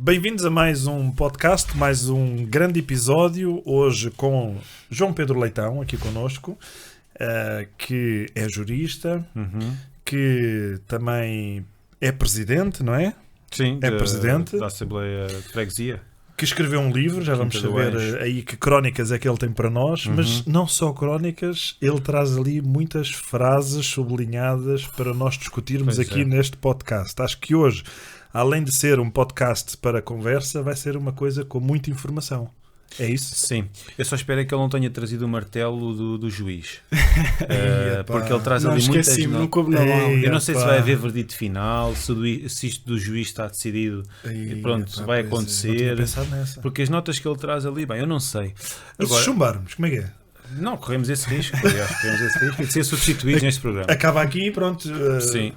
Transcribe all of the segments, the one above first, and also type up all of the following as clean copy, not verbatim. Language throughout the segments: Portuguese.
Bem-vindos a mais um podcast, mais um grande episódio, hoje com João Pedro Leitão, aqui connosco, que é jurista, que também é presidente, não é? Sim, é presidente da Assembleia de Freguesia. Que escreveu um livro, já vamos saber aí que crónicas é que ele tem para nós, mas não só crónicas, ele traz ali muitas frases sublinhadas para nós discutirmos aqui neste podcast. Acho que hoje, além de ser um podcast para conversa, vai ser uma coisa com muita informação. É isso? Sim. Eu só espero que ele não tenha trazido o martelo do juiz. Porque ele traz ali muitas... Eu não sei se vai haver verdito final, se isto do juiz está decidido e pronto, vai acontecer. Porque as notas que ele traz ali, bem, eu não sei. Mas se chumbarmos, como é que é? Não, corremos esse risco. Corremos esse risco de ser substituídos neste programa. Acaba aqui e pronto. Sim.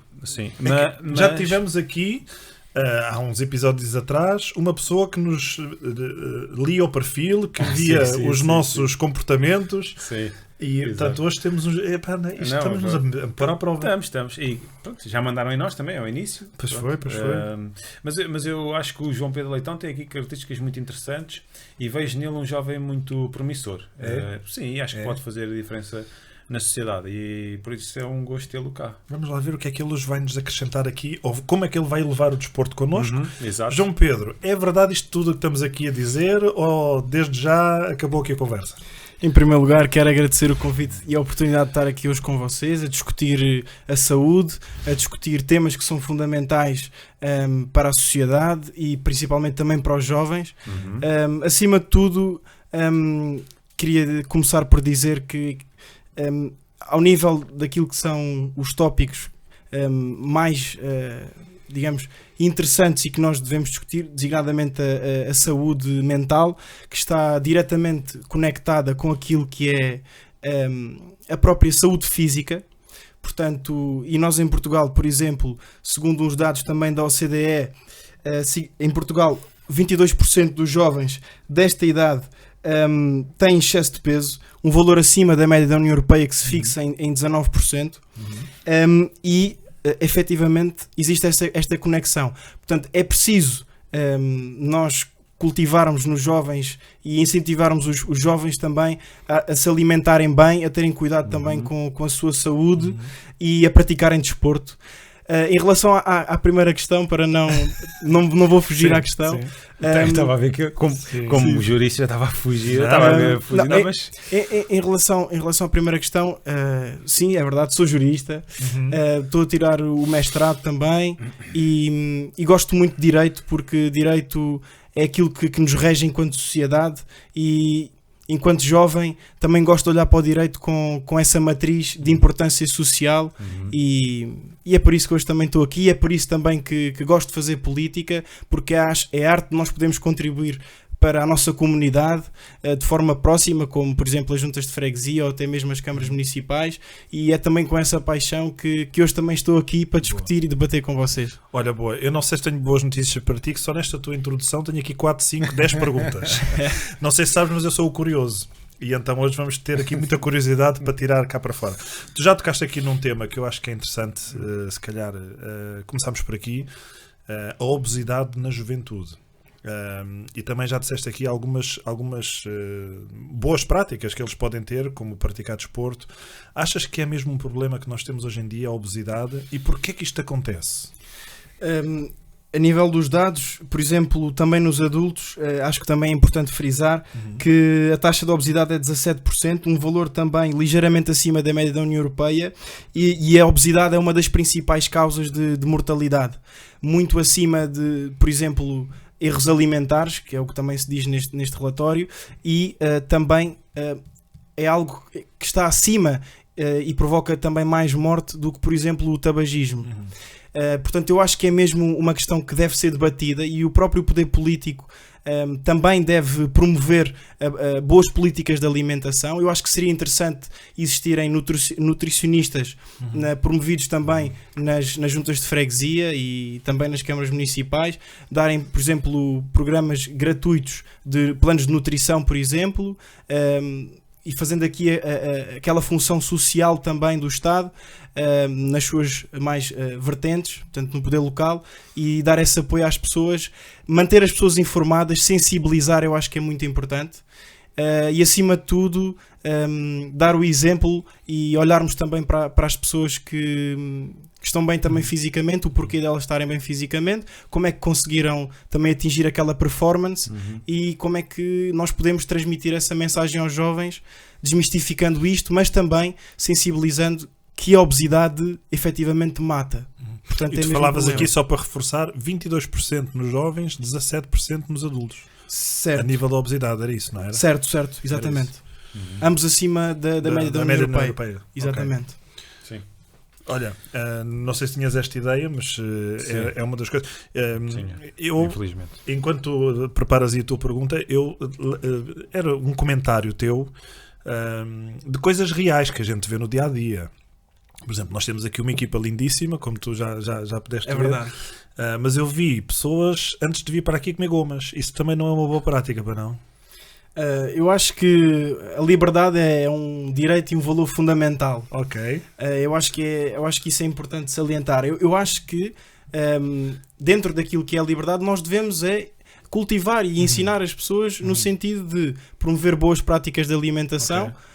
Já tivemos aqui... há uns episódios atrás, uma pessoa que nos lia o perfil, que via os nossos comportamentos. Sim, e portanto hoje temos uns. Estamos-nos a pôr à prova. Estamos. E pronto, já mandaram em nós também ao início. Pois foi. Mas eu acho que o João Pedro Leitão tem aqui características muito interessantes e vejo nele um jovem muito promissor. Sim, acho que pode fazer a diferença na sociedade e por isso é um gosto tê-lo cá. Vamos lá ver o que é que ele vai nos acrescentar aqui, ou como é que ele vai levar o desporto connosco. Exato. João Pedro, é verdade isto tudo que estamos aqui a dizer ou desde já acabou aqui a conversa? Em primeiro lugar, quero agradecer o convite e a oportunidade de estar aqui hoje com vocês, a discutir a saúde, a discutir temas que são fundamentais para a sociedade e principalmente também para os jovens. Acima de tudo, queria começar por dizer que ao nível daquilo que são os tópicos mais, digamos, interessantes e que nós devemos discutir, designadamente a saúde mental, que está diretamente conectada com aquilo que é a própria saúde física. Portanto, e nós em Portugal, por exemplo, segundo uns dados também da OCDE, em Portugal 22% dos jovens desta idade têm excesso de peso, um valor acima da média da União Europeia que se fixa em 19%, e efetivamente existe esta conexão. Portanto, é preciso nós cultivarmos nos jovens e incentivarmos os jovens também a se alimentarem bem, a terem cuidado também com a sua saúde e a praticarem desporto. Em relação à primeira questão, para não vou fugir à questão. Estava a ver que, como o jurista já estava a fugir. Em relação à primeira questão, sim, é verdade, sou jurista, estou a tirar o mestrado também e gosto muito de Direito, porque Direito é aquilo que nos rege enquanto sociedade e... Enquanto jovem, também gosto de olhar para o direito com essa matriz de importância social e é por isso que hoje também estou aqui, é por isso também que gosto de fazer política, porque é arte de nós podemos contribuir para a nossa comunidade de forma próxima, como por exemplo as juntas de freguesia ou até mesmo as câmaras municipais, e é também com essa paixão que hoje também estou aqui para discutir e debater com vocês. Olha, boa, eu não sei se tenho boas notícias para ti, que só nesta tua introdução tenho aqui 4, 5, 10 perguntas. Não sei se sabes, mas eu sou o curioso. E então hoje vamos ter aqui muita curiosidade para tirar cá para fora. Tu já tocaste aqui num tema que eu acho que é interessante, se calhar começamos por aqui, a obesidade na juventude. E também já disseste aqui algumas boas práticas que eles podem ter, como praticar desporto. Achas que é mesmo um problema que nós temos hoje em dia, a obesidade? E porquê que isto acontece? A nível dos dados, por exemplo, também nos adultos, acho que também é importante frisar que a taxa de obesidade é 17%, um valor também ligeiramente acima da média da União Europeia, e a obesidade é uma das principais causas de mortalidade, muito acima de, por exemplo, erros alimentares, que é o que também se diz neste relatório, e também é algo que está acima e provoca também mais morte do que, por exemplo, o tabagismo. Portanto, eu acho que é mesmo uma questão que deve ser debatida e o próprio poder político também deve promover boas políticas de alimentação. Eu acho que seria interessante existirem nutricionistas promovidos também nas juntas de freguesia e também nas câmaras municipais, darem, por exemplo, programas gratuitos de planos de nutrição, por exemplo, e fazendo aqui aquela função social também do Estado, nas suas mais vertentes, portanto no poder local, e dar esse apoio às pessoas, manter as pessoas informadas, sensibilizar, eu acho que é muito importante, e acima de tudo dar o exemplo e olharmos também para as pessoas que estão bem também fisicamente, o porquê delas estarem bem fisicamente, como é que conseguiram também atingir aquela performance, e como é que nós podemos transmitir essa mensagem aos jovens, desmistificando isto, mas também sensibilizando que a obesidade efetivamente mata. Portanto, e tu falavas aqui, só para reforçar, 22% nos jovens, 17% nos adultos. Certo. A nível da obesidade, era isso, não era? Certo, exatamente. Ambos acima da média da União Europeia. Exatamente. Okay. Sim. Olha, não sei se tinhas esta ideia, mas é uma das coisas. Sim, eu, infelizmente. Enquanto preparas aí a tua pergunta, era um comentário teu de coisas reais que a gente vê no dia a dia. Por exemplo, nós temos aqui uma equipa lindíssima, como tu já pudeste ver. É verdade. Mas eu vi pessoas antes de vir para aqui comer gomas. Isso também não é uma boa prática, para não? Eu acho que a liberdade é um direito e um valor fundamental. Ok. Eu acho que isso é importante salientar. Eu acho que dentro daquilo que é a liberdade, nós devemos cultivar e ensinar as pessoas no sentido de promover boas práticas de alimentação. Okay.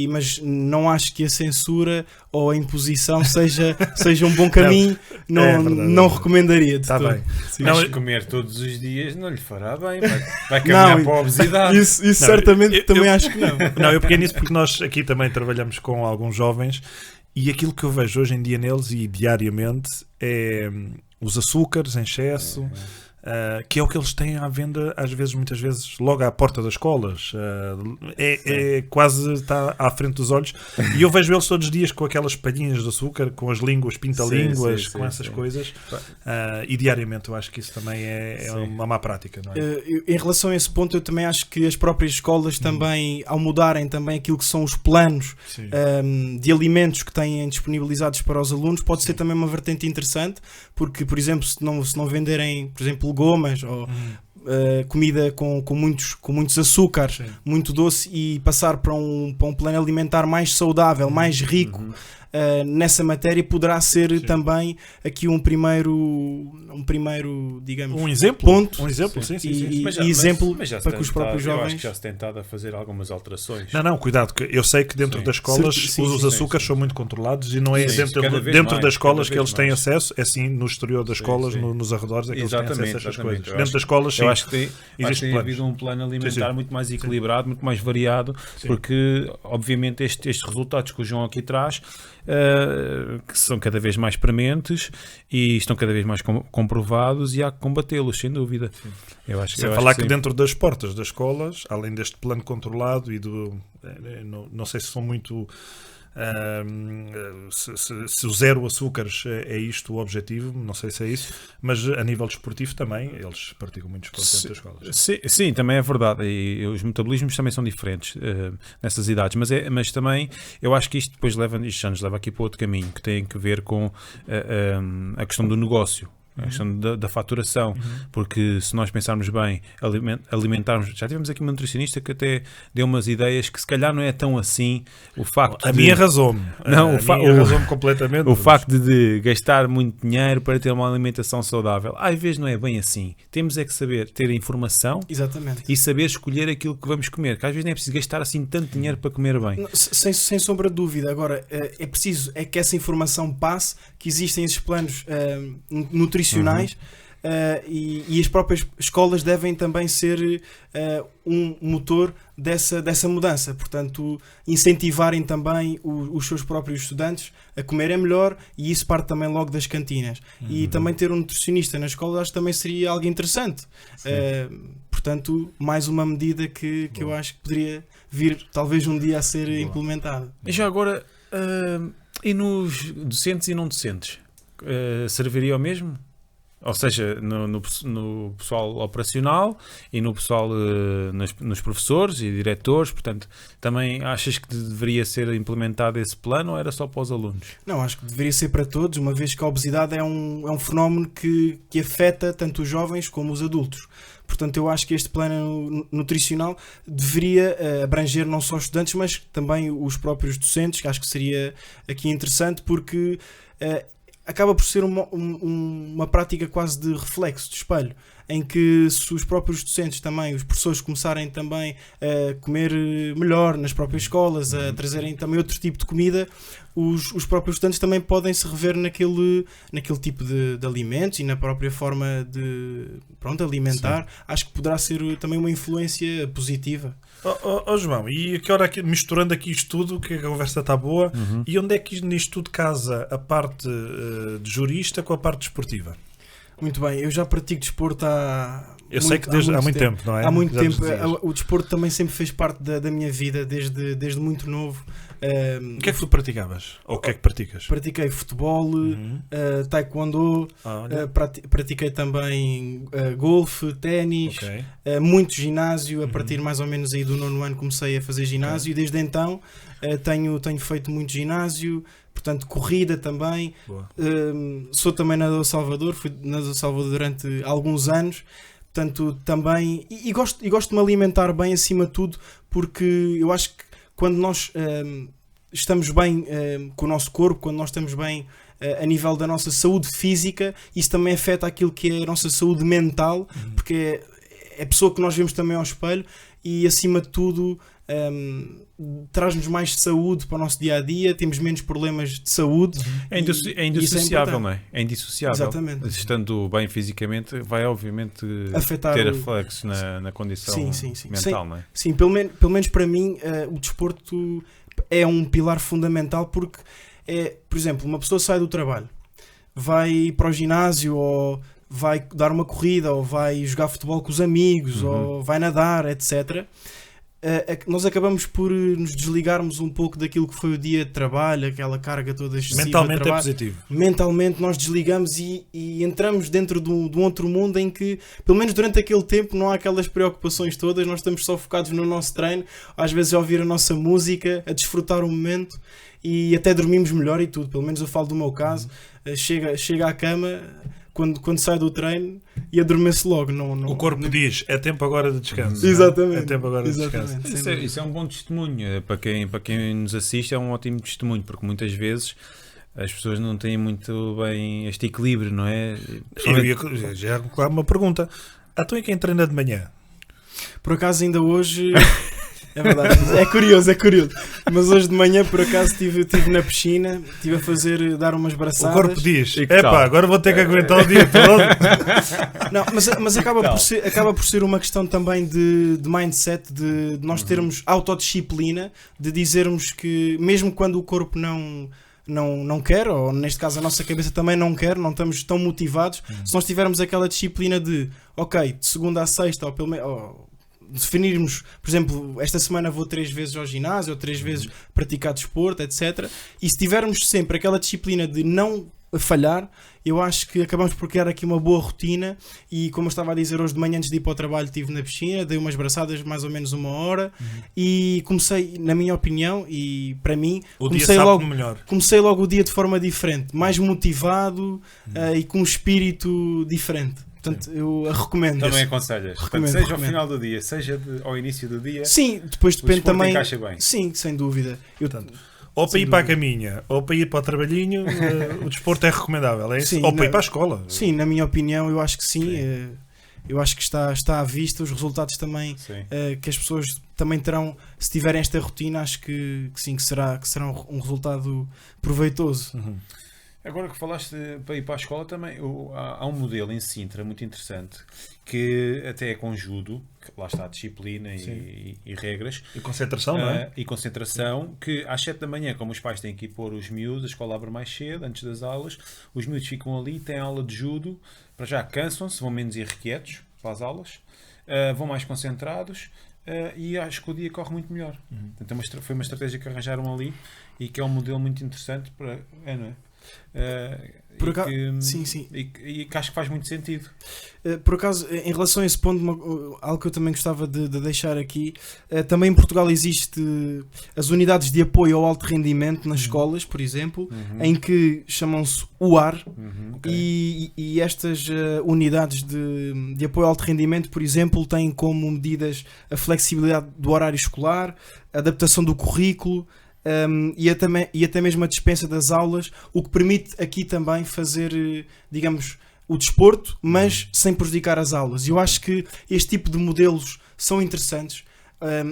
Mas não acho que a censura ou a imposição seja um bom caminho. Não recomendaria de todo. Bem. Mas comer todos os dias não lhe fará bem, vai caminhar para a obesidade. Isso certamente também acho que não. Não, eu peguei nisso porque nós aqui também trabalhamos com alguns jovens, e aquilo que eu vejo hoje em dia neles e diariamente é os açúcares em excesso. Que é o que eles têm à venda, muitas vezes, logo à porta das escolas. Quase está à frente dos olhos. E eu vejo eles todos os dias com aquelas palhinhas de açúcar, com as línguas, pinta-línguas, com essas coisas. E diariamente eu acho que isso também é uma má prática. Não é? Em relação a esse ponto, eu também acho que as próprias escolas também, ao mudarem também aquilo que são os planos de alimentos que têm disponibilizados para os alunos, pode ser também uma vertente interessante, porque, por exemplo, se não venderem, por exemplo, gomas ou comida com muitos açúcares, muito doce, e passar para um plano alimentar mais saudável, mais rico nessa matéria, poderá ser também aqui um primeiro, digamos, um exemplo, ponto, exemplo para que os próprios jovens... Eu acho que já se tem tentado a fazer algumas alterações. Não, cuidado, que eu sei que dentro das escolas os açúcares são muito controlados, e não é dentro das escolas que eles têm acesso, é sim no exterior das escolas, nos arredores, é que eles têm acesso a essas coisas. Dentro das escolas, sim. Eu acho que tem havido um plano alimentar muito mais equilibrado, muito mais variado, porque obviamente estes resultados que o João aqui traz, que são cada vez mais prementes e estão cada vez mais comprovados, e há que combatê-los, sem dúvida. Eu acho que dentro das portas das escolas, além deste plano controlado e não sei se são muito... se o zero açúcares é isto o objetivo, não sei se é isso, mas a nível desportivo também eles praticam muito desporto dentro das escolas. Sim, também é verdade, e os metabolismos também são diferentes nessas idades, mas também eu acho que isto depois isto já nos leva aqui para outro caminho, que tem que ver com a questão do negócio. A questão da faturação, porque se nós pensarmos bem, alimentarmos, já tivemos aqui uma nutricionista que até deu umas ideias que se calhar não é tão assim o facto minha arrasou-me completamente. O facto de gastar muito dinheiro para ter uma alimentação saudável, às vezes não é bem assim. Temos é que saber ter informação. Exatamente. E saber escolher aquilo que vamos comer, que às vezes não é preciso gastar assim tanto dinheiro para comer bem. Sem sombra de dúvida. Agora, é preciso que essa informação passe, que existem esses planos nutricionais, e as próprias escolas devem também ser um motor dessa mudança. Portanto, incentivarem também os seus próprios estudantes a comerem melhor, e isso parte também logo das cantinas. E também ter um nutricionista na escola, acho que também seria algo interessante. Portanto, mais uma medida que eu acho que poderia vir talvez um dia a ser implementada. E já agora, e nos docentes e não docentes, serviria o mesmo? Ou seja, no pessoal operacional e no pessoal, nos professores e diretores, portanto, também achas que deveria ser implementado esse plano ou era só para os alunos? Não, acho que deveria ser para todos, uma vez que a obesidade é um fenómeno que afeta tanto os jovens como os adultos. Portanto, eu acho que este plano nutricional deveria abranger não só estudantes, mas também os próprios docentes, que acho que seria aqui interessante, porque acaba por ser uma prática quase de reflexo, de espelho, em que se os próprios docentes também, os professores começarem também a comer melhor nas próprias escolas, a trazerem também outro tipo de comida, os próprios estudantes também podem se rever naquele tipo de alimentos e na própria forma de alimentar. Sim. Acho que poderá ser também uma influência positiva. João, e que hora misturando aqui isto tudo, que a conversa está boa, e onde é que nisto tudo casa a parte de jurista com a parte desportiva? Muito bem, eu já pratico desporto há muito tempo, não é? Há muito tempo. O desporto também sempre fez parte da minha vida, desde muito novo. O que é que tu praticavas? Ou o que é que praticas? Pratiquei futebol, taekwondo, pratiquei também golfe, ténis, muito ginásio. A partir mais ou menos aí do 9º ano comecei a fazer ginásio e desde então tenho feito muito ginásio. Portanto, corrida também. Sou também nadador Salvador, fui nadador Salvador durante alguns anos. Portanto, também. E gosto de me alimentar bem acima de tudo, porque eu acho que quando nós estamos bem com o nosso corpo, quando nós estamos bem a nível da nossa saúde física, isso também afeta aquilo que é a nossa saúde mental, porque é a pessoa que nós vemos também ao espelho e, acima de tudo, traz-nos mais saúde para o nosso dia-a-dia, temos menos problemas de saúde. É indissociável, não é? É indissociável. Exatamente. Estando bem fisicamente, vai obviamente ter reflexo na condição mental, não é? Sim, pelo menos para mim, o desporto é um pilar fundamental, porque por exemplo, uma pessoa sai do trabalho, vai para o ginásio ou vai dar uma corrida ou vai jogar futebol com os amigos ou vai nadar, etc. Nós acabamos por nos desligarmos um pouco daquilo que foi o dia de trabalho, aquela carga toda excessiva. Mentalmente de trabalho. É positivo. Mentalmente nós desligamos e entramos dentro de um outro mundo em que, pelo menos durante aquele tempo, não há aquelas preocupações todas, nós estamos só focados no nosso treino, às vezes a ouvir a nossa música, a desfrutar o momento e até dormimos melhor e tudo. Pelo menos eu falo do meu caso, chega à cama quando sai do treino e adormece logo. O corpo diz, é tempo agora de descanso. Exatamente. É tempo agora de descanso. Isso é um bom testemunho. Para quem nos assiste é um ótimo testemunho, porque muitas vezes as pessoas não têm muito bem este equilíbrio, não é? Já claro, uma pergunta. Então, e quem treina de manhã? Por acaso ainda hoje... É verdade, é curioso. Mas hoje de manhã, por acaso, estive na piscina, estive a dar umas braçadas. O corpo diz, agora vou ter que aguentar o dia todo. Não, mas acaba por ser uma questão também de mindset, de nós termos autodisciplina, de dizermos que mesmo quando o corpo não quer, ou neste caso a nossa cabeça também não quer, não estamos tão motivados, se nós tivermos aquela disciplina de, de segunda a sexta, ou pelo menos... definirmos, por exemplo, esta semana vou 3 vezes ao ginásio ou 3 vezes praticar desporto, etc. E se tivermos sempre aquela disciplina de não falhar, eu acho que acabamos por criar aqui uma boa rotina. E como eu estava a dizer, hoje de manhã antes de ir para o trabalho estive na piscina, dei umas braçadas mais ou menos 1 hora e comecei, na minha opinião e para mim, comecei logo o dia de forma diferente, mais motivado e com um espírito diferente. Portanto, eu a recomendo. Também aconselhas. Seja ao final do dia, seja ao início do dia. Sim, depois depende também. Encaixa bem. Sim, sem dúvida. Ou para ir para a caminha, ou para ir para o trabalhinho, o desporto é recomendável, é isso? Sim, ou para ir para a escola. Sim, na minha opinião, eu acho que sim. Eu acho que está à vista os resultados também que as pessoas também terão, se tiverem esta rotina, acho que sim, que será um resultado proveitoso. Agora que falaste para ir para a escola, também há um modelo em Sintra muito interessante, que até é com judo, que lá está a disciplina e regras. E concentração, não é? E concentração, que às 7 da manhã, como os pais têm que ir pôr os miúdos, a escola abre mais cedo, antes das aulas, os miúdos ficam ali, têm aula de judo, para já cansam-se, vão menos irrequietos para as aulas, vão mais concentrados, e acho que o dia corre muito melhor. Então, foi uma estratégia que arranjaram ali e que é um modelo muito interessante para... não é? Por acaso, sim. E que acho que faz muito sentido. Por acaso, em relação a esse ponto, algo que eu também gostava de deixar aqui, também em Portugal existe as unidades de apoio ao alto rendimento nas escolas, por exemplo, em que chamam-se UAR, e estas unidades de apoio ao alto rendimento, por exemplo, têm como medidas a flexibilidade do horário escolar, a adaptação do currículo, e até mesmo a dispensa das aulas, o que permite aqui também fazer, digamos, o desporto, mas sem prejudicar as aulas. E eu acho que este tipo de modelos são interessantes,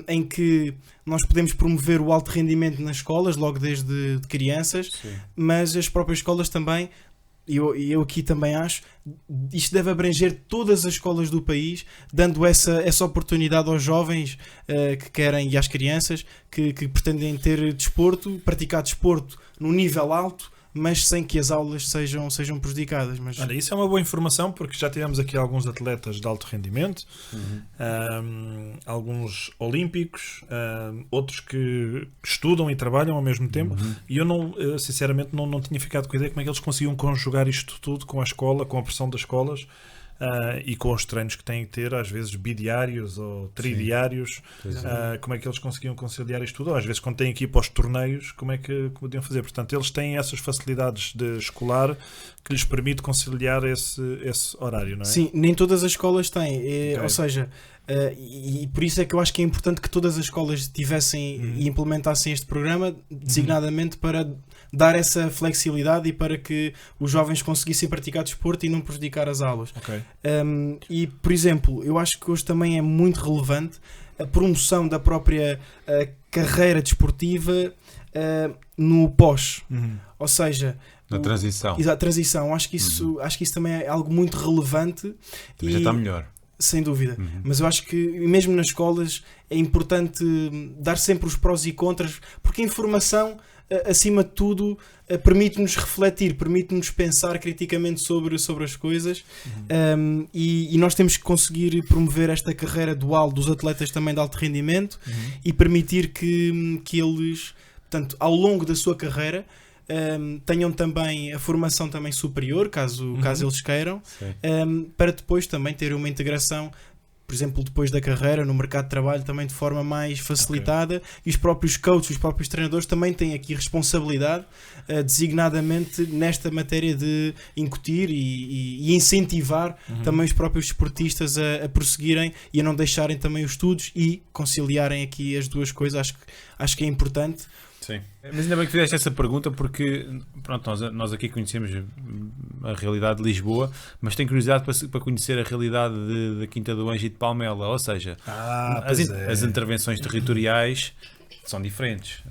em que nós podemos promover o alto rendimento nas escolas, logo desde crianças, mas as próprias escolas também, e eu aqui também acho, isto deve abranger todas as escolas do país, dando essa oportunidade aos jovens que querem, e às crianças que pretendem ter desporto, praticar desporto num nível alto, mas sem que as aulas sejam prejudicadas. Mas... Olha, isso é uma boa informação, porque já tivemos aqui alguns atletas de alto rendimento, alguns olímpicos, outros que estudam e trabalham ao mesmo tempo, e eu sinceramente não tinha ficado com a ideia como é que eles conseguiam conjugar isto tudo com a escola, com a pressão das escolas, e com os treinos que têm que ter, às vezes bidiários ou tridiários, como é que eles conseguiam conciliar isto tudo? Ou, às vezes, quando têm que ir para os torneios, como é que podiam fazer? Portanto, eles têm essas facilidades de escolar que lhes permite conciliar esse horário, não é? Sim, nem todas as escolas têm, ou seja, e por isso é que eu acho que é importante que todas as escolas tivessem e implementassem este programa, designadamente para dar essa flexibilidade e para que os jovens conseguissem praticar desporto e não prejudicar as aulas. E, por exemplo, eu acho que hoje também é muito relevante a promoção da própria carreira desportiva no pós. Ou seja, na transição. A transição. Acho que isso também é algo muito relevante. Também já está melhor. Sem dúvida. Mas eu acho que mesmo nas escolas é importante dar sempre os prós e contras, porque a informação, acima de tudo, permite-nos refletir, permite-nos pensar criticamente sobre as coisas, e nós temos que conseguir promover esta carreira dual dos atletas também de alto rendimento e permitir que eles, portanto, ao longo da sua carreira, tenham também a formação também superior, caso eles queiram, para depois também ter uma integração, por exemplo, depois da carreira no mercado de trabalho também de forma mais facilitada. E os próprios coaches, os próprios treinadores também têm aqui responsabilidade, designadamente nesta matéria de incutir e incentivar também os próprios desportistas a prosseguirem e a não deixarem também os estudos e conciliarem aqui as duas coisas. Acho que é importante. Sim. Mas ainda bem que fizeste essa pergunta, porque pronto, nós aqui conhecemos a realidade de Lisboa, mas tenho curiosidade para conhecer a realidade da Quinta do Anjo e de Palmela, ou seja, as intervenções territoriais são diferentes,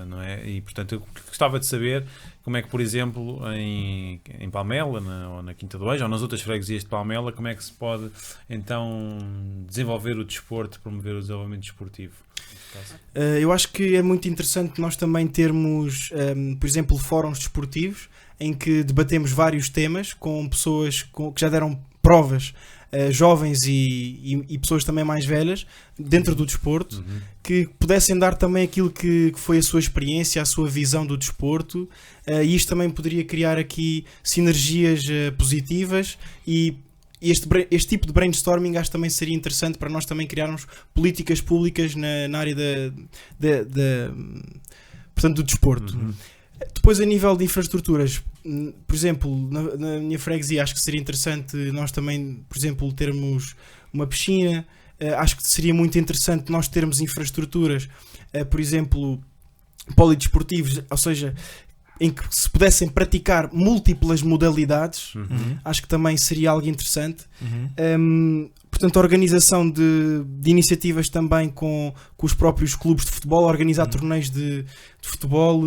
não é? E portanto eu gostava de saber como é que, por exemplo, em Palmela, ou na Quinta do Anjo, ou nas outras freguesias de Palmela, como é que se pode então desenvolver o desporto, promover o desenvolvimento desportivo. Eu acho que é muito interessante nós também termos, por exemplo, fóruns desportivos em que debatemos vários temas com pessoas que já deram provas, jovens e pessoas também mais velhas dentro do desporto, que pudessem dar também aquilo que foi a sua experiência, a sua visão do desporto, e isto também poderia criar aqui sinergias positivas. E este tipo de brainstorming acho que também seria interessante para nós também criarmos políticas públicas na área portanto, do desporto. Depois, a nível de infraestruturas, por exemplo, na minha freguesia, acho que seria interessante nós também, por exemplo, termos uma piscina. Acho que seria muito interessante nós termos infraestruturas, por exemplo, polidesportivos, ou seja, em que se pudessem praticar múltiplas modalidades. Acho que também seria algo interessante. Portanto, a organização de iniciativas também com os próprios clubes de futebol, organizar torneios de futebol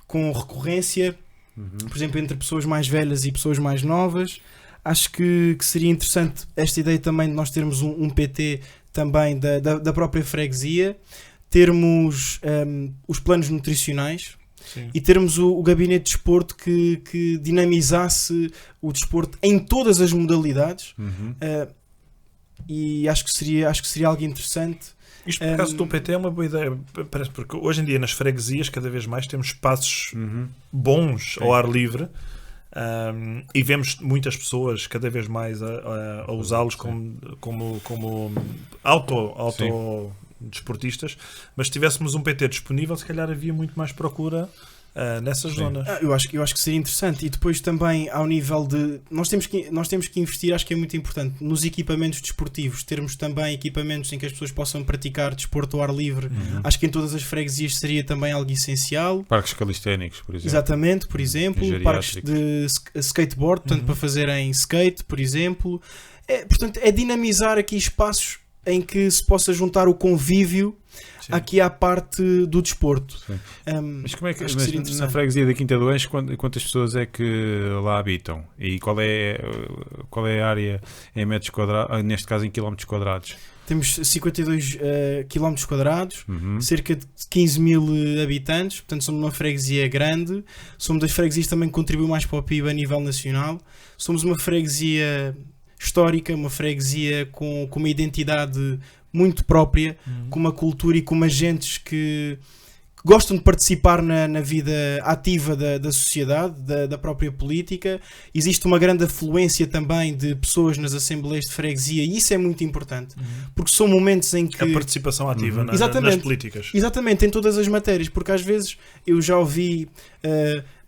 com recorrência, por exemplo, entre pessoas mais velhas e pessoas mais novas. Acho que seria interessante esta ideia também de nós termos um PT também da própria freguesia, termos os planos nutricionais. Sim. E termos o gabinete de desporto que dinamizasse o desporto em todas as modalidades. E acho que seria algo interessante. Isto por acaso do PT é uma boa ideia, parece, porque hoje em dia nas freguesias cada vez mais temos espaços bons ao ar livre. E vemos muitas pessoas cada vez mais a usá-los como autodesportistas, mas se tivéssemos um PT disponível, se calhar havia muito mais procura nessas zonas. Eu acho que seria interessante. E depois também ao nível de nós temos que investir, acho que é muito importante nos equipamentos desportivos, termos também equipamentos em que as pessoas possam praticar desporto ao ar livre. Acho que em todas as freguesias seria também algo essencial. Parques calisténicos, por exemplo. Exatamente, por exemplo, parques de skateboard, portanto, para fazerem skate, por exemplo. Portanto, é dinamizar aqui espaços em que se possa juntar o convívio aqui à parte do desporto. Mas como é que na freguesia da Quinta do Anjo, quantas pessoas é que lá habitam? E qual é a área em metros quadrados, neste caso em quilómetros quadrados? Temos 52 km quadrados, cerca de 15 mil habitantes, portanto somos uma freguesia grande, somos das freguesias também que contribuem mais para o PIB a nível nacional, somos uma freguesia histórica, uma freguesia com uma identidade muito própria, com uma cultura e com agentes que gostam de participar na vida ativa da sociedade, da própria política. Existe uma grande afluência também de pessoas nas assembleias de freguesia e isso é muito importante, porque são momentos em que... A participação ativa nas políticas. Exatamente, em todas as matérias, porque às vezes eu já ouvi,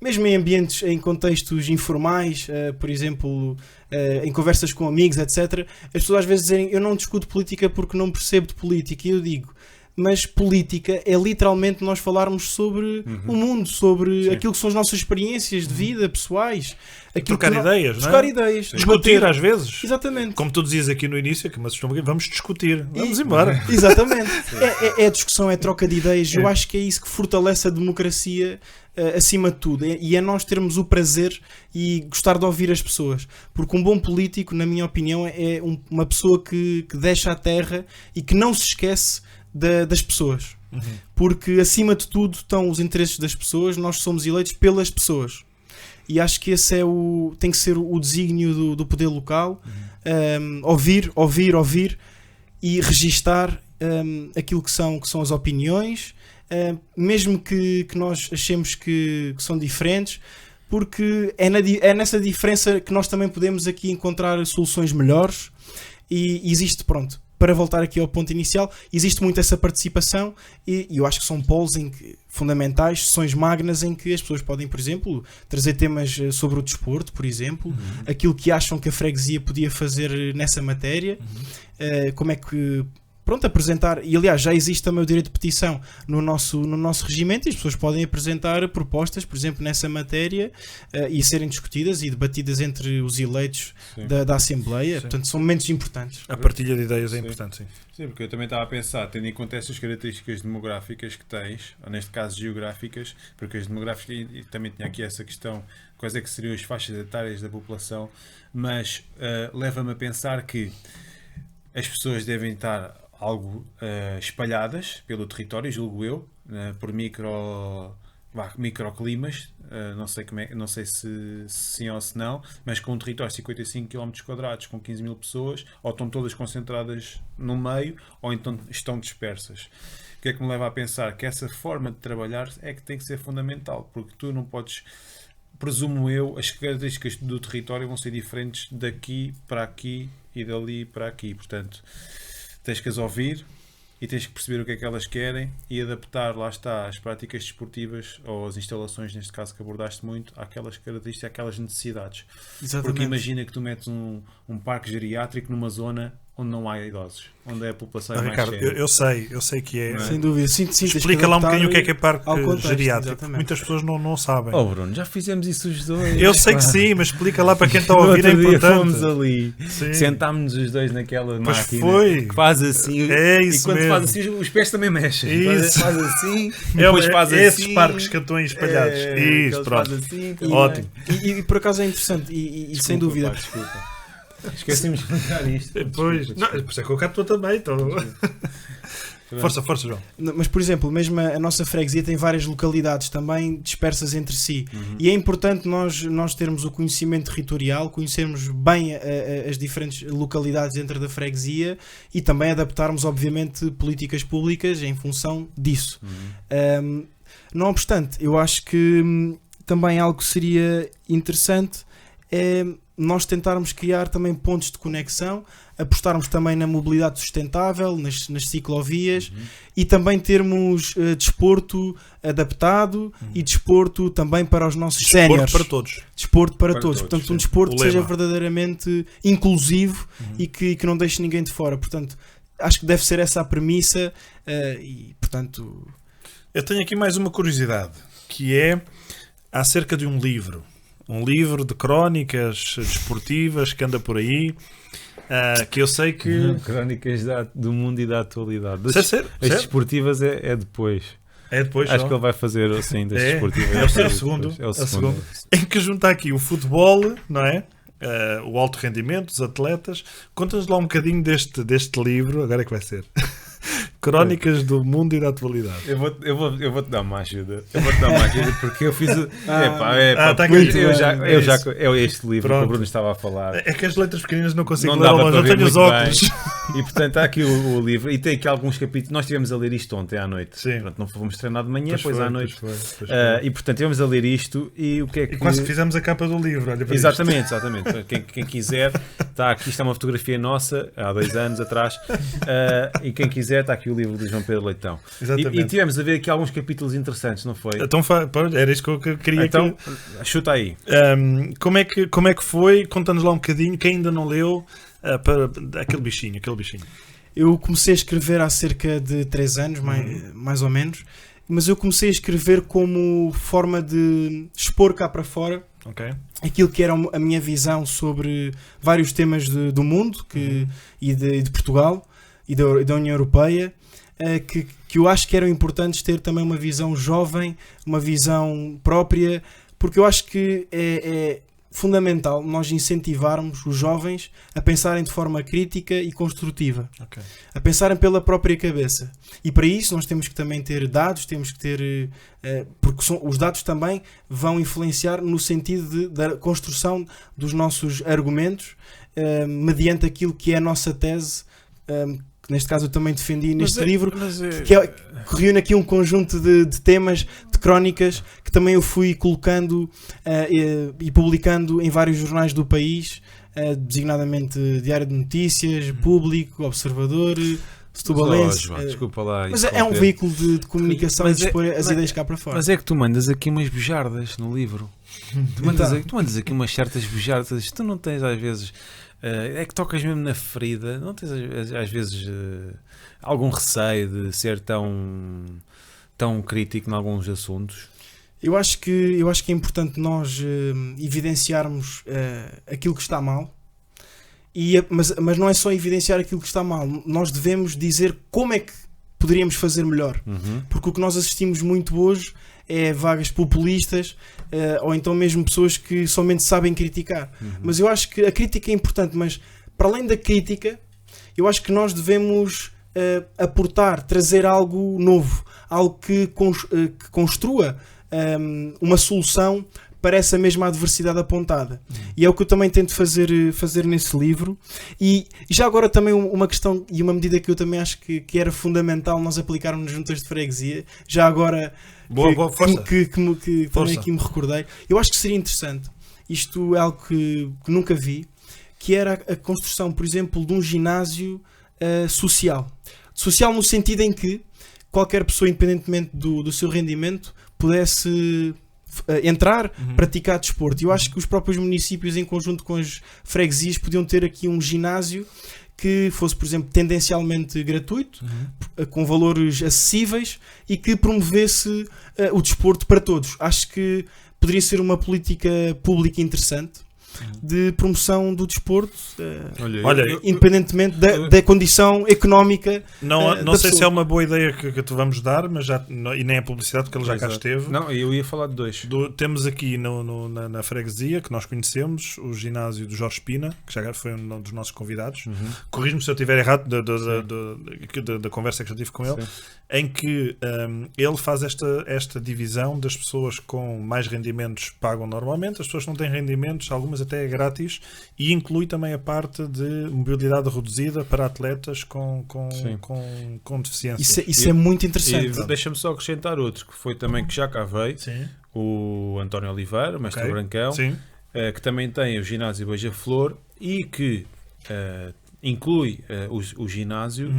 mesmo em ambientes, em contextos informais, por exemplo, em conversas com amigos, etc., as pessoas às vezes dizem, eu não discuto política porque não percebo de política, e eu digo, mas política é literalmente nós falarmos sobre o mundo, sobre aquilo que são as nossas experiências de vida pessoais. Trocar ideias, não é? Trocar ideias. Discutir às vezes. Exatamente. Como tu dizias aqui no início, que vamos discutir. Vamos embora. Exatamente. É a discussão, é a troca de ideias. Eu acho que é isso que fortalece a democracia acima de tudo. E é nós termos o prazer e gostar de ouvir as pessoas. Porque um bom político, na minha opinião, é uma pessoa que deixa a terra e que não se esquece das pessoas, porque acima de tudo estão os interesses das pessoas. Nós somos eleitos pelas pessoas e acho que esse tem que ser o desígnio do poder local. Ouvir e registar aquilo que são as opiniões, mesmo que nós achemos que são diferentes, porque é nessa diferença que nós também podemos aqui encontrar soluções melhores. E existe, para voltar aqui ao ponto inicial, existe muito essa participação e eu acho que são polos fundamentais, sessões magnas em que as pessoas podem, por exemplo, trazer temas sobre o desporto, por exemplo, aquilo que acham que a freguesia podia fazer nessa matéria, como é que... apresentar, e aliás já existe também o direito de petição no nosso regimento e as pessoas podem apresentar propostas, por exemplo, nessa matéria e serem discutidas e debatidas entre os eleitos da Assembleia. Sim. Portanto, são momentos importantes. A partilha de ideias é importante, sim. Sim, porque eu também estava a pensar, tendo em conta essas características demográficas que tens, ou neste caso geográficas, porque as demográficas, e também tinha aqui essa questão, quais é que seriam as faixas etárias da população, mas leva-me a pensar que as pessoas devem estar algo espalhadas pelo território, julgo eu, por microclimas, não sei se sim ou se não, mas com um território de 55 km quadrados, com 15 mil pessoas, ou estão todas concentradas no meio, ou então estão dispersas. O que é que me leva a pensar que essa forma de trabalhar é que tem que ser fundamental, porque tu não podes, presumo eu, as características do território vão ser diferentes daqui para aqui e dali para aqui, portanto tens que as ouvir e tens que perceber o que é que elas querem e adaptar, lá está, as práticas desportivas ou as instalações, neste caso que abordaste muito, àquelas características, àquelas necessidades. Exatamente. Porque imagina que tu metes um parque geriátrico numa zona onde não há idosos, onde a população é Ricardo, mais séria. Eu sei que é. Sem dúvida. Explica lá um bocadinho o que é parque geriátrico. Muitas pessoas não sabem. Oh Bruno, já fizemos isso os dois. Eu sei que sim, mas explica lá para quem está a ouvir, é importante. Fomos ali, sentámos-nos os dois naquela máquina que faz assim, isso e quando mesmo. faz assim os pés também mexem. Isso. Faz assim, depois faz assim. Esses parques que estão espalhados. Isso, pronto. Assim, ótimo. E por acaso é interessante e sem dúvida. Esquecemos de explicar isto. Depois, por isso é que eu cá estou também. Força, João. Mas, por exemplo, mesmo a nossa freguesia tem várias localidades também dispersas entre si. E é importante nós termos o conhecimento territorial, conhecermos bem as diferentes localidades dentro da freguesia e também adaptarmos, obviamente, políticas públicas em função disso. Não obstante, eu acho que também algo que seria interessante é nós tentarmos criar também pontos de conexão, apostarmos também na mobilidade sustentável, nas ciclovias e também termos desporto adaptado e desporto também para os nossos séniores. Desporto para todos. Desporto para todos. Portanto, sim. Um desporto que seja verdadeiramente inclusivo e que não deixe ninguém de fora. Portanto, acho que deve ser essa a premissa e, portanto... Eu tenho aqui mais uma curiosidade, que é acerca de um livro. Um livro de crónicas desportivas que anda por aí, que eu sei que... Crónicas do mundo e da atualidade. As desportivas é depois. É depois Acho que ele vai fazer assim das desportivas. É o segundo. É o segundo. Em que junta aqui o futebol, não é? O alto rendimento, os atletas. Conta-nos lá um bocadinho deste livro, agora é que vai ser. Crónicas do mundo e da atualidade. Eu vou-te dar uma ajuda. Porque eu fiz. É este livro que o Bruno estava a falar. É que as letras pequeninas não consigo ler, mas não tenho os óculos. E portanto está aqui o livro. E tem aqui alguns capítulos. Nós estivemos a ler isto ontem à noite. Sim. Pronto, não fomos treinar de manhã, depois à noite. E portanto estivemos a ler isto. E o que é que. E quase que fizemos a capa do livro. Olha para exatamente. Quem quiser, está aqui. Está uma fotografia nossa, há 2 anos atrás. E quem quiser, está aqui o livro de João Pedro Leitão. E tivemos a ver aqui alguns capítulos interessantes, não foi? Então, era isso que eu queria. Então, chuta aí. Como é que foi? Conta-nos lá um bocadinho, quem ainda não leu, para aquele bichinho. Eu comecei a escrever há cerca de 3 anos, mais ou menos, mas eu comecei a escrever como forma de expor cá para fora aquilo que era a minha visão sobre vários temas do mundo e de Portugal e da União Europeia, que eu acho que eram importantes ter também uma visão jovem, uma visão própria, porque eu acho que é fundamental nós incentivarmos os jovens a pensarem de forma crítica e construtiva, a pensarem pela própria cabeça. E para isso nós temos que também ter dados, temos que ter... porque os dados também vão influenciar no sentido da construção dos nossos argumentos, mediante aquilo que é a nossa tese, neste caso eu também defendi neste livro, que reúne aqui um conjunto de temas, de crónicas, que também eu fui colocando e publicando em vários jornais do país, designadamente Diário de Notícias, Público, Observador, Setubalense. Desculpa lá. Mas é um veículo de comunicação e de expor as ideias cá para fora. Mas é que tu mandas aqui umas bujardas no livro. Tu mandas aqui umas certas bujardas. Tu não tens às vezes... é que tocas mesmo na ferida. Não tens às vezes algum receio de ser tão crítico em alguns assuntos? Eu acho que é importante nós evidenciarmos aquilo que está mal, mas não é só evidenciar aquilo que está mal. Nós devemos dizer como é que poderíamos fazer melhor, porque o que nós assistimos muito hoje é vagas populistas, ou então mesmo pessoas que somente sabem criticar. Mas eu acho que a crítica é importante, mas para além da crítica, eu acho que nós devemos aportar, trazer algo novo, algo que construa uma solução para essa mesma adversidade apontada. E é o que eu também tento fazer nesse livro. E já agora também uma questão e uma medida que eu também acho que era fundamental nós aplicarmos nas juntas de freguesia, já agora que também aqui me recordei. Eu acho que seria interessante, isto é algo que nunca vi, que era a construção, por exemplo, de um ginásio social. Social no sentido em que qualquer pessoa, independentemente do seu rendimento, pudesse entrar, praticar desporto. Eu acho que os próprios municípios, em conjunto com as freguesias, podiam ter aqui um ginásio que fosse, por exemplo, tendencialmente gratuito, com valores acessíveis e que promovesse o desporto para todos. Acho que poderia ser uma política pública interessante. de promoção do desporto, independentemente da condição económica. Não sei se é uma boa ideia que tu vamos dar, mas e nem é publicidade, porque ele já cá esteve. Não, eu ia falar de dois. Temos aqui na freguesia, que nós conhecemos, o ginásio do Jorge Pina, que já foi um dos nossos convidados. Corrijo-me se eu estiver errado da conversa que já tive com ele. Sim. Em que ele faz esta divisão das pessoas com mais rendimentos pagam normalmente, as pessoas que não têm rendimentos, algumas até é grátis, e inclui também a parte de mobilidade reduzida para atletas com deficiência. Isso é muito interessante. Deixa-me só acrescentar outro, que foi também que já cá veio, o António Oliveira, mestre Brancão, que também tem o ginásio Beija-Flor e que inclui o ginásio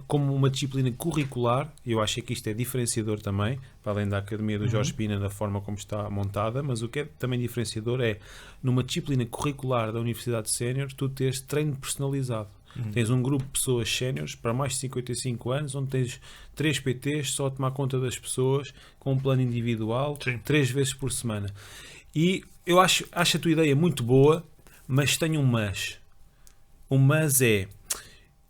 como uma disciplina curricular. Eu acho que isto é diferenciador também, para além da Academia do Jorge Pina, da forma como está montada, mas o que é também diferenciador é, numa disciplina curricular da Universidade Sénior, tu teres treino personalizado. Tens um grupo de pessoas séniores para mais de 55 anos, onde tens 3 PTs só a tomar conta das pessoas, com um plano individual, 3 vezes por semana. E eu acho a tua ideia muito boa, mas tenho um mas. O mas é,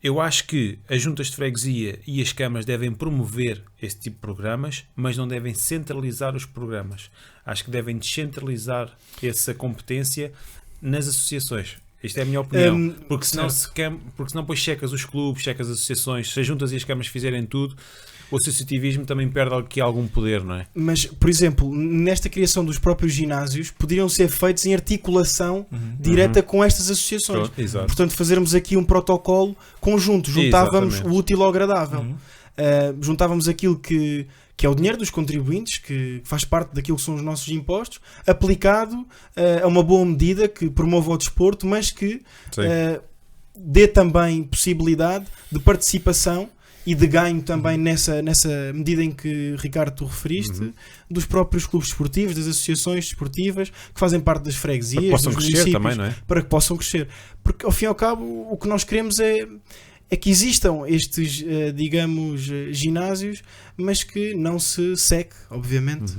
eu acho que as juntas de freguesia e as câmaras devem promover esse tipo de programas, mas não devem centralizar os programas. Acho que devem descentralizar essa competência nas associações. Esta é a minha opinião. Porque senão depois checas os clubes, checas as associações, se as juntas e as câmaras fizerem tudo, o associativismo também perde aqui algum poder, não é? Mas, por exemplo, nesta criação dos próprios ginásios, poderiam ser feitos em articulação direta com estas associações. Exato. Portanto, fazermos aqui um protocolo conjunto. Juntávamos o útil ao agradável. Juntávamos aquilo que é o dinheiro dos contribuintes, que faz parte daquilo que são os nossos impostos, aplicado a uma boa medida que promova o desporto, mas que dê também possibilidade de participação e de ganho também nessa medida em que, Ricardo, tu referiste, dos próprios clubes desportivos, das associações desportivas, que fazem parte das freguesias, dos municípios, também, não é? Para que possam crescer. Porque, ao fim e ao cabo, o que nós queremos é que existam estes, digamos, ginásios, mas que não se seque, obviamente,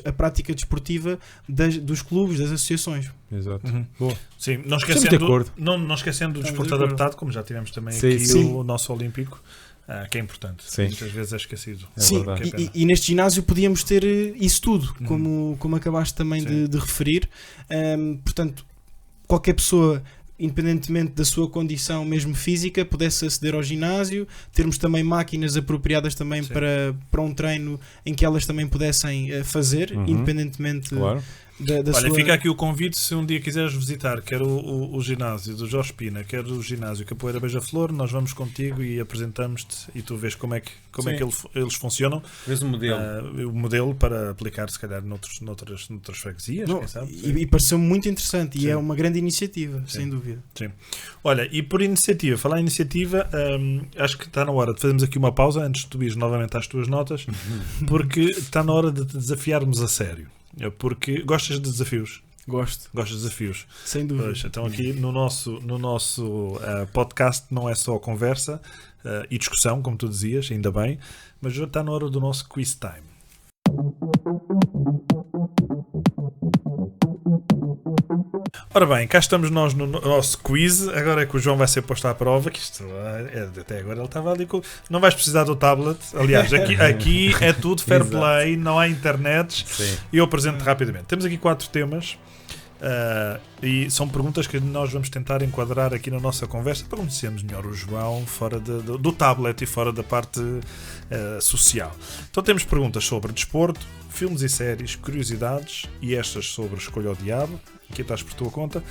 a prática desportiva dos clubes, das associações. Exato. Boa. Sim, não esquecendo do desporto adaptado, como já tivemos também o nosso Olímpico, que é importante. Muitas vezes é esquecido. E neste ginásio podíamos ter isso tudo, como acabaste também de referir. Portanto, qualquer pessoa, independentemente da sua condição mesmo física, pudesse aceder ao ginásio, termos também máquinas apropriadas também para um treino em que elas também pudessem fazer, independentemente da Olha, sua... fica aqui o convite, se um dia quiseres visitar quer o ginásio do Jorge Pina, quer o ginásio Capoeira Beija-Flor, nós vamos contigo e apresentamos-te e tu vês como é que eles funcionam. Vês o modelo. O modelo para aplicar se calhar noutras freguesias, quem sabe? E pareceu-me muito interessante e é uma grande iniciativa, sem dúvida. Sim. Olha, e por iniciativa, falar em iniciativa, acho que está na hora de fazermos aqui uma pausa antes de tu ires novamente às tuas notas, porque está na hora de te desafiarmos a sério. Porque gostas de desafios? Gosto. Gostas de desafios? Sem dúvida. Pois, então aqui no nosso podcast não é só conversa e discussão, como tu dizias, ainda bem, mas já está na hora do nosso quiz time. Ora bem, cá estamos nós no nosso quiz. Agora é que o João vai ser posto à prova, que isto até agora ele estava ali com... Não vais precisar do tablet. Aliás, aqui é tudo fair play, não há internet. E eu apresento rapidamente. Temos aqui 4 temas e são perguntas que nós vamos tentar enquadrar aqui na nossa conversa para conhecermos melhor o João fora do tablet e fora da parte social. Então temos perguntas sobre desporto, filmes e séries, curiosidades e estas sobre Escolha ao Diabo. Aqui estás por tua conta.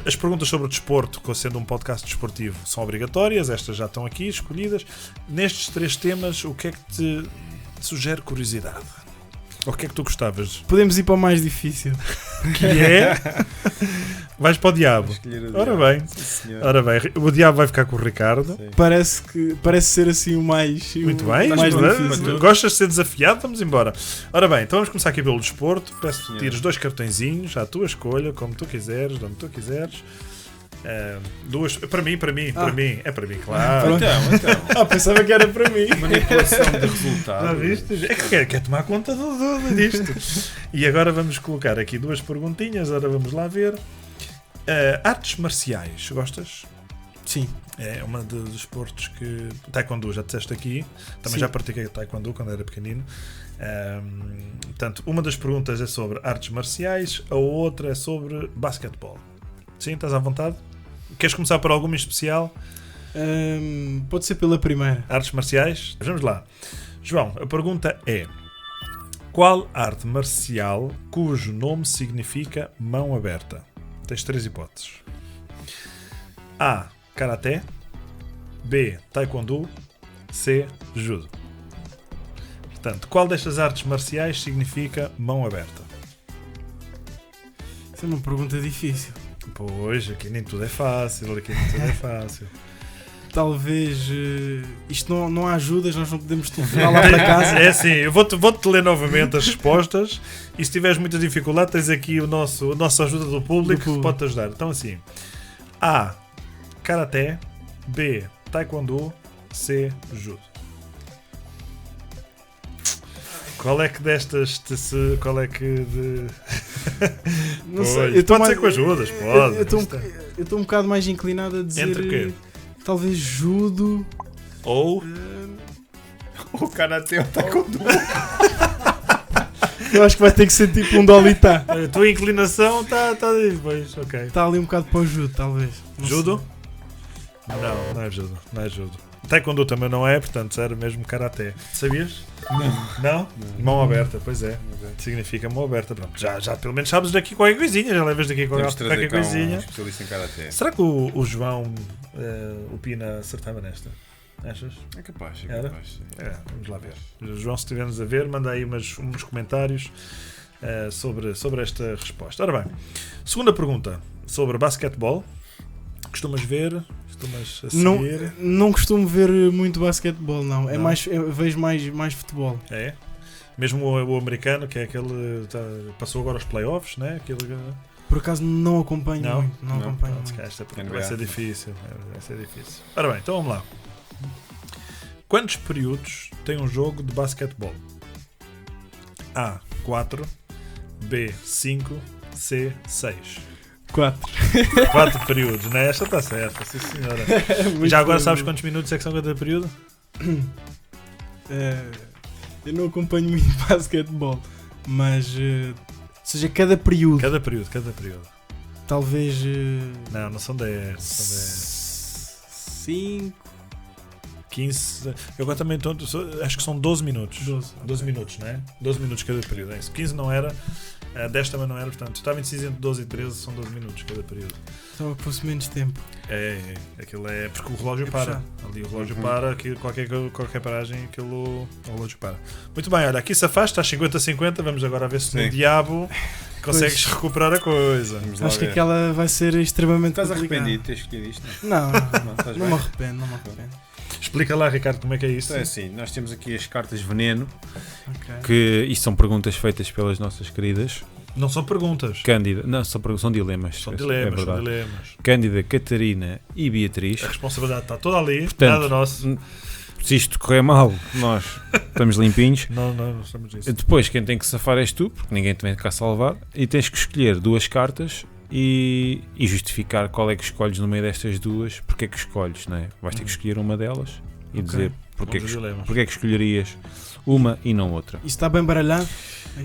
As perguntas sobre o desporto, sendo um podcast desportivo, são obrigatórias. Estas já estão aqui escolhidas. Nestes 3 temas, o que é que te sugere curiosidade? O que é que tu gostavas? Podemos ir para o mais difícil. Que é? Vais para o Diabo. Ora bem. Ora bem, o Diabo vai ficar com o Ricardo. Sim. Parece ser assim o mais... Muito bem. Mais difícil. Gostas de ser desafiado? Vamos embora. Ora bem, então vamos começar aqui pelo desporto. Peço que tires 2 cartõezinhos à tua escolha, como tu quiseres, de onde tu quiseres. Duas, para mim, é para mim, claro. Então. Pensava que era para mim. Manipulação de resultados. Viste? É que quer tomar conta disto. E agora vamos colocar aqui duas perguntinhas, agora vamos lá ver. Artes marciais, gostas? Sim. É uma dos esportes que... Taekwondo, já disseste aqui. Também Sim. já pratiquei Taekwondo quando era pequenino. Portanto, uma das perguntas é sobre artes marciais, a outra é sobre basquetebol. Sim, estás à vontade? Queres começar por alguma em especial? Pode ser pela primeira. Artes marciais? Vamos lá. João, a pergunta é: qual arte marcial cujo nome significa mão aberta? Tens 3 hipóteses. A. Karaté. B. Taekwondo. C. Judo. Portanto, qual destas artes marciais significa mão aberta? Isso é uma pergunta difícil. Pois, aqui nem tudo é fácil. Talvez isto não há ajudas, nós não podemos telefonar lá para casa. É assim, eu vou-te ler novamente as respostas e se tiveres muita dificuldade tens aqui a nossa ajuda do público que pode-te ajudar. Então assim, A. Karaté. B. Taekwondo. C. Judo. Qual é que destas qual é que não sei, pode ser com ajudas, pode. Eu estou um bocado mais inclinado a dizer entre quê? Talvez judo ou o Karaté ou o Taekwondo. Eu acho que vai ter que ser tipo um dolitá. A tua inclinação está depois, ok. Está ali um bocado para o judo, talvez. Judo? Não é judo. Taekwondo também não é, portanto era mesmo Karaté. Sabias? Não? Mão aberta, pois é. Significa mão aberta. Pronto, já pelo menos sabes daqui qualquer coisinha, já levas daqui qualquer coisinha. Um especialista em Karaté. Será que o João, o Pina, acertava nesta? Achas? É capaz. Vamos lá ver. O João, se estivermos a ver, manda aí uns comentários sobre esta resposta. Ora bem, segunda pergunta sobre basquetebol. Costumas ver? Costumas seguir? Não costumo ver muito basquetebol, não. É mais, vejo mais futebol. É? Mesmo o americano, que é aquele passou agora aos playoffs, né? Por acaso não acompanho muito. Não acompanho muito. NBA. Vai ser difícil. Ora bem, então vamos lá. Quantos períodos tem um jogo de basquetebol? A. 4. B. 5. C. 6. 4 períodos, né? Esta está certa, sim senhora. Já agora sabes quantos minutos é que são cada período? Eu não acompanho muito basquetebol, mas seja cada período. Cada período. Talvez. Não são 10. 5. 15. Eu agora também acho que são 12 minutos. 12 minutos, não é? 12 minutos cada período. É isso. 15 não era. 10 também não era, portanto, estava indeciso entre 12 e 13, são 12 minutos cada período. Só que fosse menos tempo. Aquilo é porque o relógio para. Ali o relógio para, aqui, qualquer paragem, o relógio para. Muito bem, olha, aqui se afasta, estás 50-50, vamos agora ver se no diabo consegues recuperar a coisa. Acho que aquela vai ser extremamente Estás arrependido de ter escolhido isto? Não me arrependo. Explica lá, Ricardo, como é que é isso? Então é assim, nós temos aqui as cartas veneno, que isto são perguntas feitas pelas nossas queridas. Não são perguntas. Cândida, não, são dilemas. São dilemas. Cândida, Catarina e Beatriz. A responsabilidade está toda ali, portanto, nada nosso. Se isto correr mal, nós estamos limpinhos. Não estamos disso. Depois, quem tem que safar és tu, porque ninguém te vem cá salvar, e tens que escolher 2 cartas e justificar qual é que escolhes no meio destas duas, porque é que escolhes, não é? Vais ter que escolher uma delas e dizer porque é que escolherias uma e não outra. Isso está bem baralhado?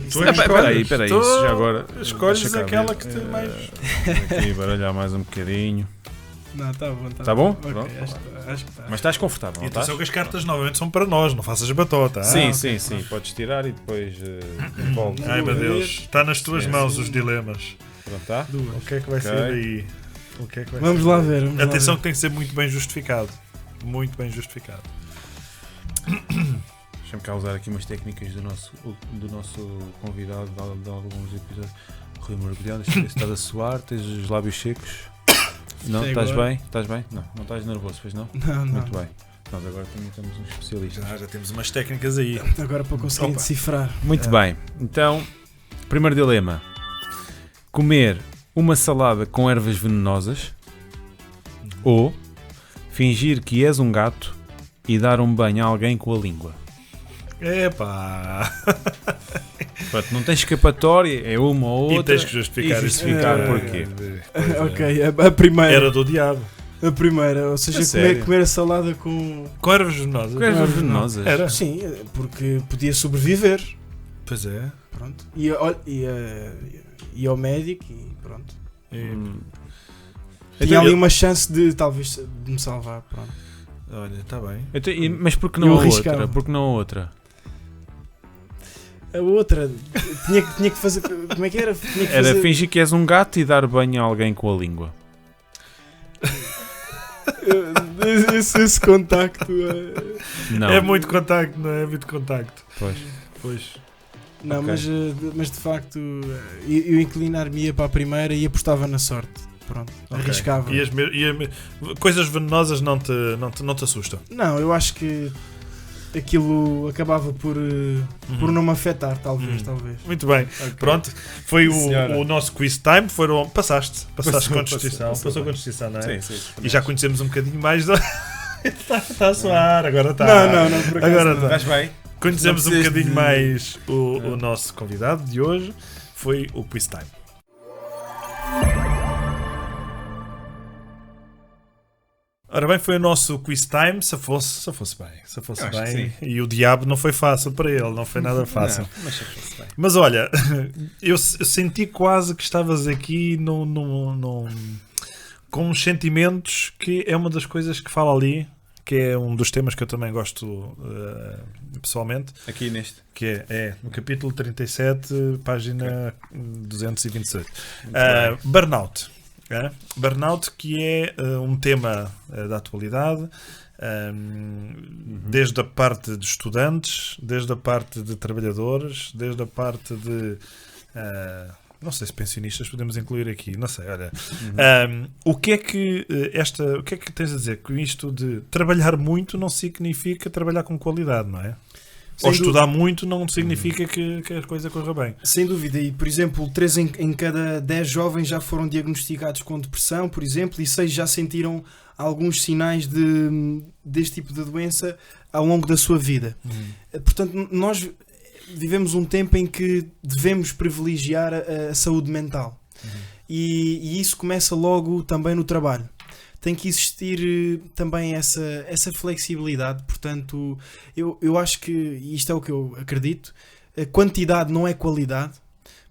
Espera aí, isso já agora. Escolhes aquela que tem mais. Aqui baralhar mais um bocadinho. Não, está bom. Está bom? Okay, acho que está. Mas estás confortável. E atenção que as cartas novamente são para nós, não faças batota. Sim. Podes tirar e depois envolves. Ai meu Deus, está nas tuas mãos os dilemas. Pronto, tá? O que é que vai ser daí? Vamos lá ver. Atenção que tem que ser muito bem justificado. Muito bem justificado. Deixa-me cá usar aqui umas técnicas do nosso convidado de alguns episódios. Rui Mergulhado, deixa eu ver se estás a suar, tens os lábios secos. Não, estás bem? Estás bem? Não estás nervoso, pois não? Não. Muito bem. Nós agora também temos uns especialistas. Já temos umas técnicas aí. Agora para conseguir decifrar. Muito bem. Então, primeiro dilema. Comer uma salada com ervas venenosas Ou fingir que és um gato e dar um banho a alguém com a língua. Epá! Pronto, não tens escapatória, é uma ou outra. E tens que justificar isso. Porquê. Ok, a primeira. Era do diabo. A primeira, ou seja, comer a salada com ervas venenosas. Com ervas venenosas? Era. Sim, porque podia sobreviver. Pois é. Pronto. E ao médico e pronto. Tinha ali uma chance de talvez de me salvar. Pronto. Olha, está bem. Mas por que não a outra? Por que não a outra? A outra tinha que fazer. Como é que era? Era fingir que és um gato e dar banho a alguém com a língua. Esse contacto não. É muito contacto, não é? É muito contacto. Pois. Não, okay. mas de facto eu inclinar-me-ia para a primeira e apostava na sorte. Pronto, okay. Arriscava. Coisas venenosas não te assustam? Não, eu acho que aquilo acabava por não me afetar, talvez. Muito bem, okay. Pronto, foi o nosso quiz time. Passaste com distinção. Passou com distinção, não é? Sim, e já conhecemos um bocadinho mais está a soar, agora está. Não, por acaso agora não. Estás bem? Conhecemos um bocadinho mais o nosso convidado de hoje. Foi o quiz time. Ora bem, foi o nosso quiz time, se fosse bem. E o diabo não foi fácil para ele, não foi nada fácil. Não, mas se fosse bem. Mas olha, eu senti quase que estavas aqui com uns sentimentos, que é uma das coisas que fala ali, que é um dos temas que eu também gosto pessoalmente. Aqui neste. Que é no capítulo 37, página 226. Burnout. Burnout, que é um tema da atualidade, desde a parte de estudantes, desde a parte de trabalhadores, desde a parte de não sei se pensionistas podemos incluir aqui, não sei, olha. O que é que tens a dizer com isto de trabalhar muito não significa trabalhar com qualidade, não é? Ou estudar muito não significa que a coisa corra bem. Sem dúvida. E, por exemplo, 3 em cada 10 jovens já foram diagnosticados com depressão, por exemplo, e 6 já sentiram alguns sinais deste tipo de doença ao longo da sua vida. Portanto, nós vivemos um tempo em que devemos privilegiar a saúde mental. E isso começa logo também no trabalho. Tem que existir também essa flexibilidade. Portanto, eu acho que, e isto é o que eu acredito, a quantidade não é qualidade.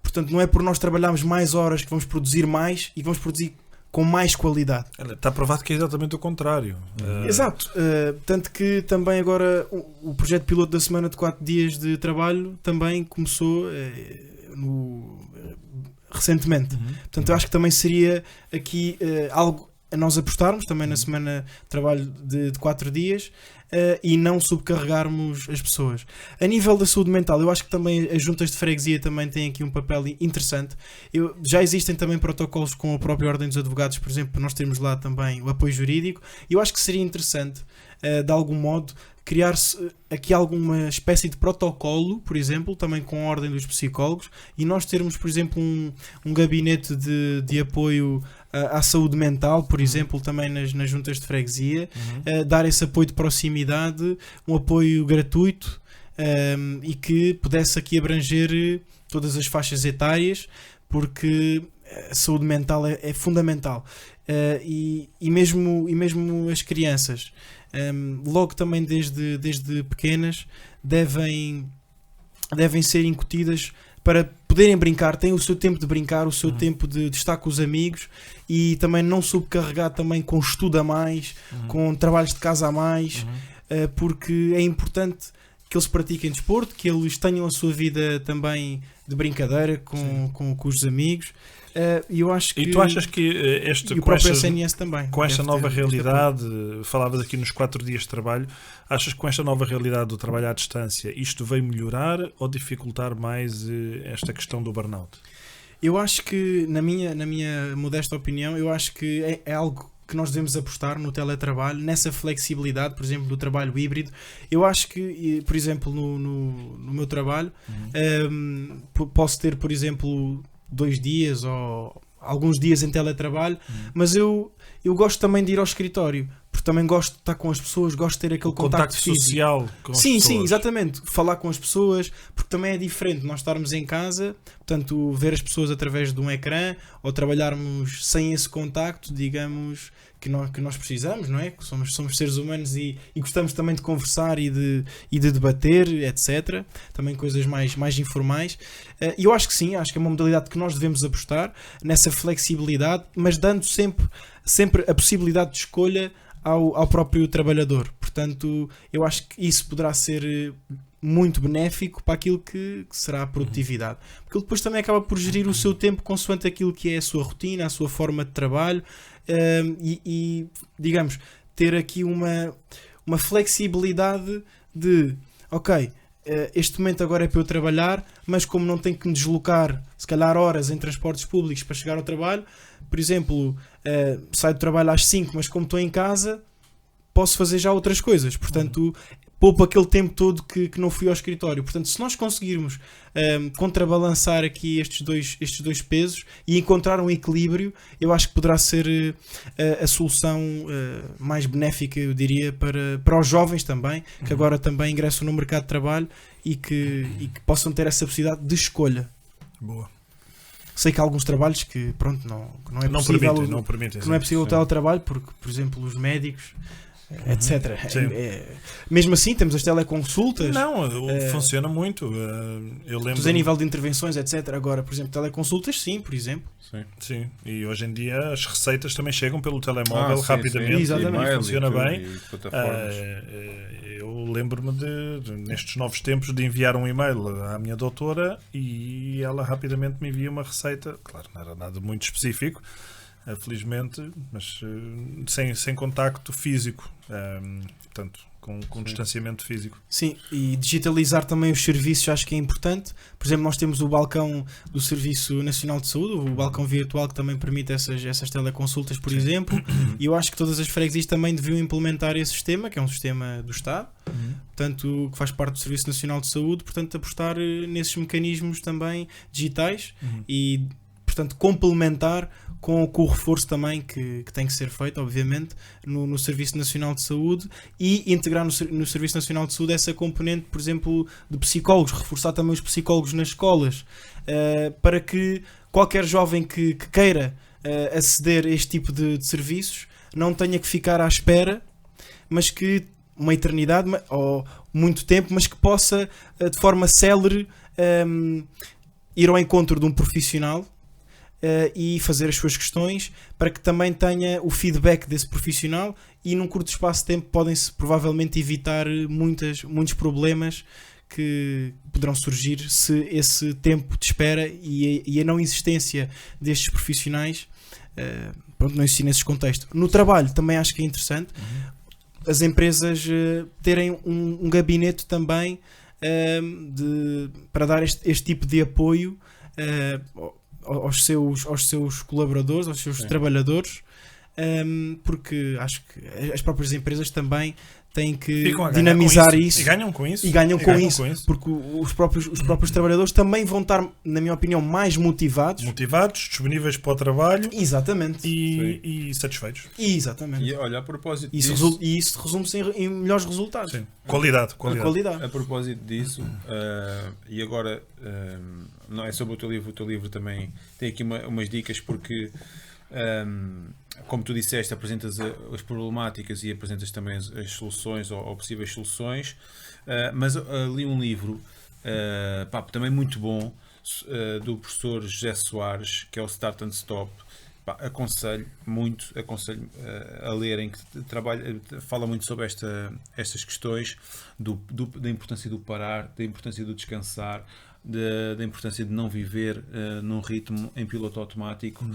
Portanto, não é por nós trabalharmos mais horas que vamos produzir mais e vamos produzir com mais qualidade. Está provado que é exatamente o contrário. Exato. Tanto que também agora o projeto piloto da semana de 4 dias de trabalho também começou recentemente. Portanto, eu acho que também seria aqui algo a nós apostarmos também na semana de trabalho de 4 dias e não subcarregarmos as pessoas. A nível da saúde mental, eu acho que também as juntas de freguesia também têm aqui um papel interessante. Já existem também protocolos com a própria Ordem dos Advogados, por exemplo, para nós termos lá também o apoio jurídico. Eu acho que seria interessante, de algum modo, criar-se aqui alguma espécie de protocolo, por exemplo, também com a Ordem dos Psicólogos, e nós termos, por exemplo, um gabinete de apoio à saúde mental, por exemplo, também nas juntas de freguesia, dar esse apoio de proximidade, um apoio gratuito e que pudesse aqui abranger todas as faixas etárias, porque a saúde mental é fundamental. E mesmo as crianças, logo também desde pequenas, devem ser incutidas para poderem brincar, têm o seu tempo de brincar, o seu tempo de estar com os amigos e também não subcarregar também com estudo a mais, com trabalhos de casa a mais, porque é importante que eles pratiquem desporto, que eles tenham a sua vida também de brincadeira com os amigos. Eu acho que, e tu achas que o próprio SNS também, com esta nova realidade, falavas aqui nos 4 dias de trabalho, achas que com esta nova realidade do trabalho à distância isto veio melhorar ou dificultar mais esta questão do burnout? Eu acho que, na minha modesta opinião, eu acho que é algo que nós devemos apostar no teletrabalho, nessa flexibilidade, por exemplo, do trabalho híbrido. Eu acho que, por exemplo, no meu trabalho, posso ter, por exemplo, 2 dias ou alguns dias em teletrabalho, mas eu gosto também de ir ao escritório, porque também gosto de estar com as pessoas, gosto de ter aquele contacto social com as pessoas. Sim, exatamente, falar com as pessoas, porque também é diferente nós estarmos em casa, portanto, ver as pessoas através de um ecrã, ou trabalharmos sem esse contacto, digamos, que nós precisamos, não é? Somos seres humanos e gostamos também de conversar e de debater, etc. Também coisas mais informais. E eu acho que sim, acho que é uma modalidade que nós devemos apostar nessa flexibilidade, mas dando sempre a possibilidade de escolha ao próprio trabalhador. Portanto, eu acho que isso poderá ser muito benéfico para aquilo que será a produtividade. Porque ele depois também acaba por gerir o seu tempo consoante aquilo que é a sua rotina, a sua forma de trabalho, e digamos, ter aqui uma flexibilidade de, ok, este momento agora é para eu trabalhar, mas como não tenho que me deslocar se calhar horas em transportes públicos para chegar ao trabalho, por exemplo, saio do trabalho às 5, mas como estou em casa posso fazer já outras coisas, portanto poupo aquele tempo todo que não fui ao escritório. Portanto, se nós conseguirmos contrabalançar aqui estes dois pesos e encontrar um equilíbrio, eu acho que poderá ser a solução mais benéfica, eu diria, para os jovens também, que agora também ingressam no mercado de trabalho e que possam ter essa possibilidade de escolha. Boa. Sei que há alguns trabalhos que, pronto, não é possível, não é possível o teletrabalho, porque, por exemplo, os médicos, etc. Mesmo assim, temos as teleconsultas. Funciona muito. Eu lembro... a nível de intervenções, etc. Agora, por exemplo, teleconsultas, sim, por exemplo. Sim. E hoje em dia as receitas também chegam pelo telemóvel rapidamente. Sim. Exatamente. Funciona bem. Eu lembro-me nestes novos tempos, de enviar um e-mail à minha doutora e ela rapidamente me envia uma receita. Claro, não era nada muito específico, felizmente, mas sem contacto físico, portanto, com distanciamento físico. Sim, e digitalizar também os serviços acho que é importante. Por exemplo, nós temos o balcão do Serviço Nacional de Saúde, o balcão virtual, que também permite essas teleconsultas, por exemplo, e eu acho que todas as freguesias também deviam implementar esse sistema, que é um sistema do Estado, portanto, que faz parte do Serviço Nacional de Saúde, portanto, apostar nesses mecanismos também digitais e, portanto, complementar com o reforço também que tem que ser feito, obviamente, no Serviço Nacional de Saúde, e integrar no Serviço Nacional de Saúde essa componente, por exemplo, de psicólogos, reforçar também os psicólogos nas escolas, para que qualquer jovem que queira aceder a este tipo de serviços não tenha que ficar à espera, mas que uma eternidade ou muito tempo, mas que possa de forma célere ir ao encontro de um profissional e fazer as suas questões, para que também tenha o feedback desse profissional, e num curto espaço de tempo podem-se provavelmente evitar muitos problemas que poderão surgir se esse tempo de espera e a não existência destes profissionais não existir nesses contextos. No trabalho também acho que é interessante as empresas terem um gabinete também para dar este tipo de apoio aos seus colaboradores, aos seus trabalhadores, porque acho que as próprias empresas também têm que dinamizar isso. E ganham com isso. Porque os próprios trabalhadores também vão estar, na minha opinião, mais motivados, disponíveis para o trabalho. Exatamente. E satisfeitos. Exatamente. E olha, a propósito disso... E isso resume-se em melhores resultados. Sim. Qualidade. A propósito disso, e agora não é sobre o teu livro também tem aqui umas dicas, porque como tu disseste, apresentas as problemáticas e apresentas também as soluções ou possíveis soluções, mas li um livro também muito bom, do professor José Soares, que é o Start and Stop. Aconselho a lerem, que fala muito sobre estas questões da importância do parar, da importância do descansar, da importância de não viver num ritmo em piloto automático.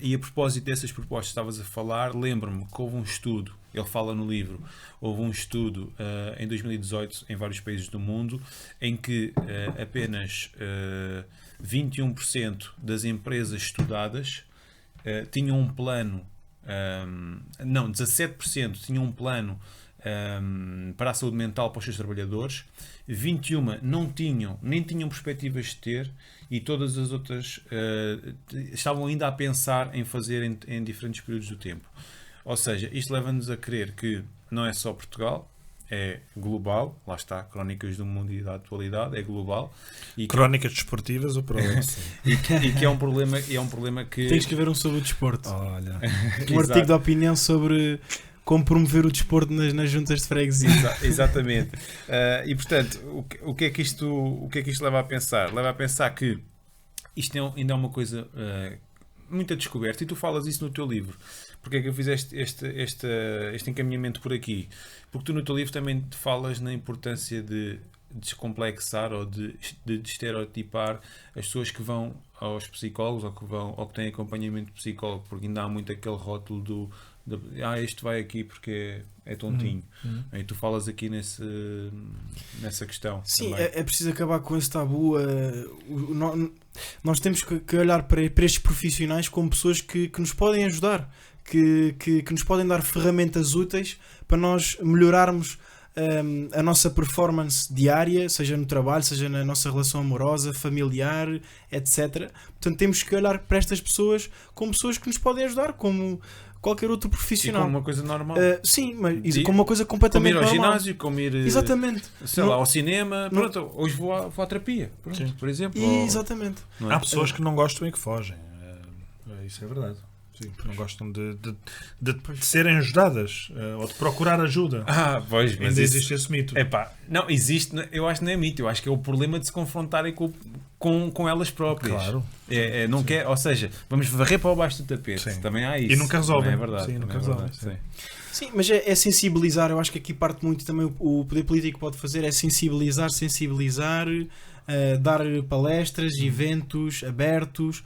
E a propósito dessas propostas que estavas a falar, lembro-me que houve um estudo, ele fala no livro, houve um estudo em 2018 em vários países do mundo, em que apenas 21% das empresas estudadas tinham um plano, 17% tinham um plano para a saúde mental para os seus trabalhadores, 21 nem tinham perspectivas de ter, e todas as outras estavam ainda a pensar em fazer em diferentes períodos do tempo. Ou seja, isto leva-nos a crer que não é só Portugal, é global, lá está, Crónicas do Mundo e da Atualidade, é global. E Crónicas desportivas ou problema? e que é um problema que... Tens que ver um sobre o desporto. Olha. Um artigo de opinião sobre como promover o desporto nas juntas de freguesia. Exatamente. E portanto, o que é que isto leva a pensar? Leva a pensar que isto ainda é uma coisa muito a descoberta, e tu falas isso no teu livro. Porque é que eu fiz este encaminhamento por aqui? Porque tu no teu livro também falas na importância de descomplexar ou de estereotipar as pessoas que vão aos psicólogos ou que têm acompanhamento psicólogo, porque ainda há muito aquele rótulo este vai aqui porque é tontinho. E tu falas aqui nessa questão. Sim, é preciso acabar com esse tabu. Nós temos que olhar para estes profissionais como pessoas que nos podem ajudar, que nos podem dar ferramentas úteis para nós melhorarmos a nossa performance diária, seja no trabalho, seja na nossa relação amorosa, familiar, etc. Portanto, temos que olhar para estas pessoas como pessoas que nos podem ajudar, como qualquer outro profissional. E como uma coisa normal. Sim, mas como uma coisa completamente normal. Como ir ao ginásio, como ir exatamente. Sei lá, ao cinema. Pronto, hoje vou à terapia, pronto, por exemplo. Exatamente. Há pessoas que não gostam e que fogem. Isso é verdade. Sim, não gostam de serem ajudadas ou de procurar ajuda. Pois, mas ainda existe esse mito. Não, existe, eu acho que não é mito, eu acho que é o problema de se confrontarem com elas próprias. Claro. Não quer, ou seja, vamos varrer para baixo do tapete. Sim. Também há isso. E nunca resolvem. É verdade. Sim, nunca resolvem. Sim, mas é sensibilizar. Eu acho que aqui parte muito também o poder político pode fazer, é sensibilizar, dar palestras, eventos abertos,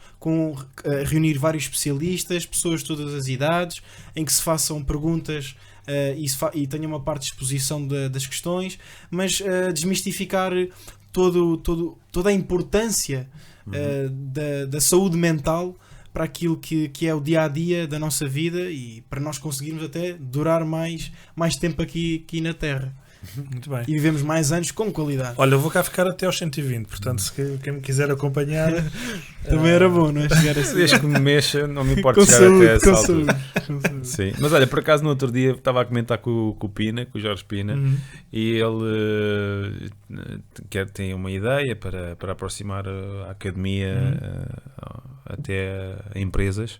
reunir vários especialistas, pessoas de todas as idades, em que se façam perguntas e tenha uma parte de exposição das questões, mas desmistificar toda a importância da saúde mental para aquilo que é o dia-a-dia da nossa vida e para nós conseguirmos até durar mais tempo aqui na Terra. Muito bem. E vivemos mais anos com qualidade. Olha, eu vou cá ficar até aos 120, portanto, se quem me quiser acompanhar também era bom, não é? Chegar assim. Desde que me mexa, não me importa chegar até essa altura. Sim. Mas olha, por acaso no outro dia estava a comentar com o Pina, com o Jorge Pina, e ele tem uma ideia para aproximar a academia até a empresas.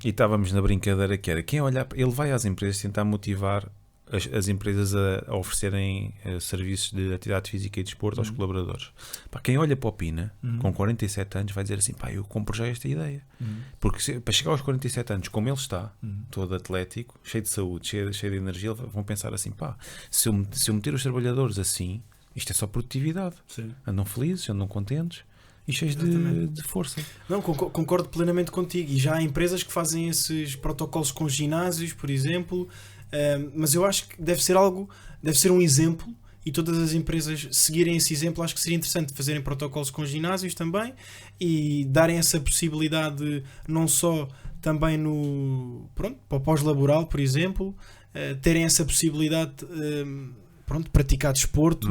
E estávamos na brincadeira que era quem olhar, ele vai às empresas tentar motivar as empresas a oferecerem serviços de atividade física e desporto aos colaboradores. Quem olha para o Pina com 47 anos vai dizer assim, eu compro já esta ideia. Porque para chegar aos 47 anos, como ele está, todo atlético, cheio de saúde, cheio de energia, vão pensar assim, se eu meter os trabalhadores assim, isto é só produtividade. Sim. Andam felizes, andam contentes e cheios de força. Não, concordo plenamente contigo. E já há empresas que fazem esses protocolos com ginásios, por exemplo. Mas eu acho que deve ser um exemplo, e todas as empresas seguirem esse exemplo. Acho que seria interessante fazerem protocolos com ginásios também e darem essa possibilidade não só também para o pós-laboral, por exemplo, terem essa possibilidade de praticar desporto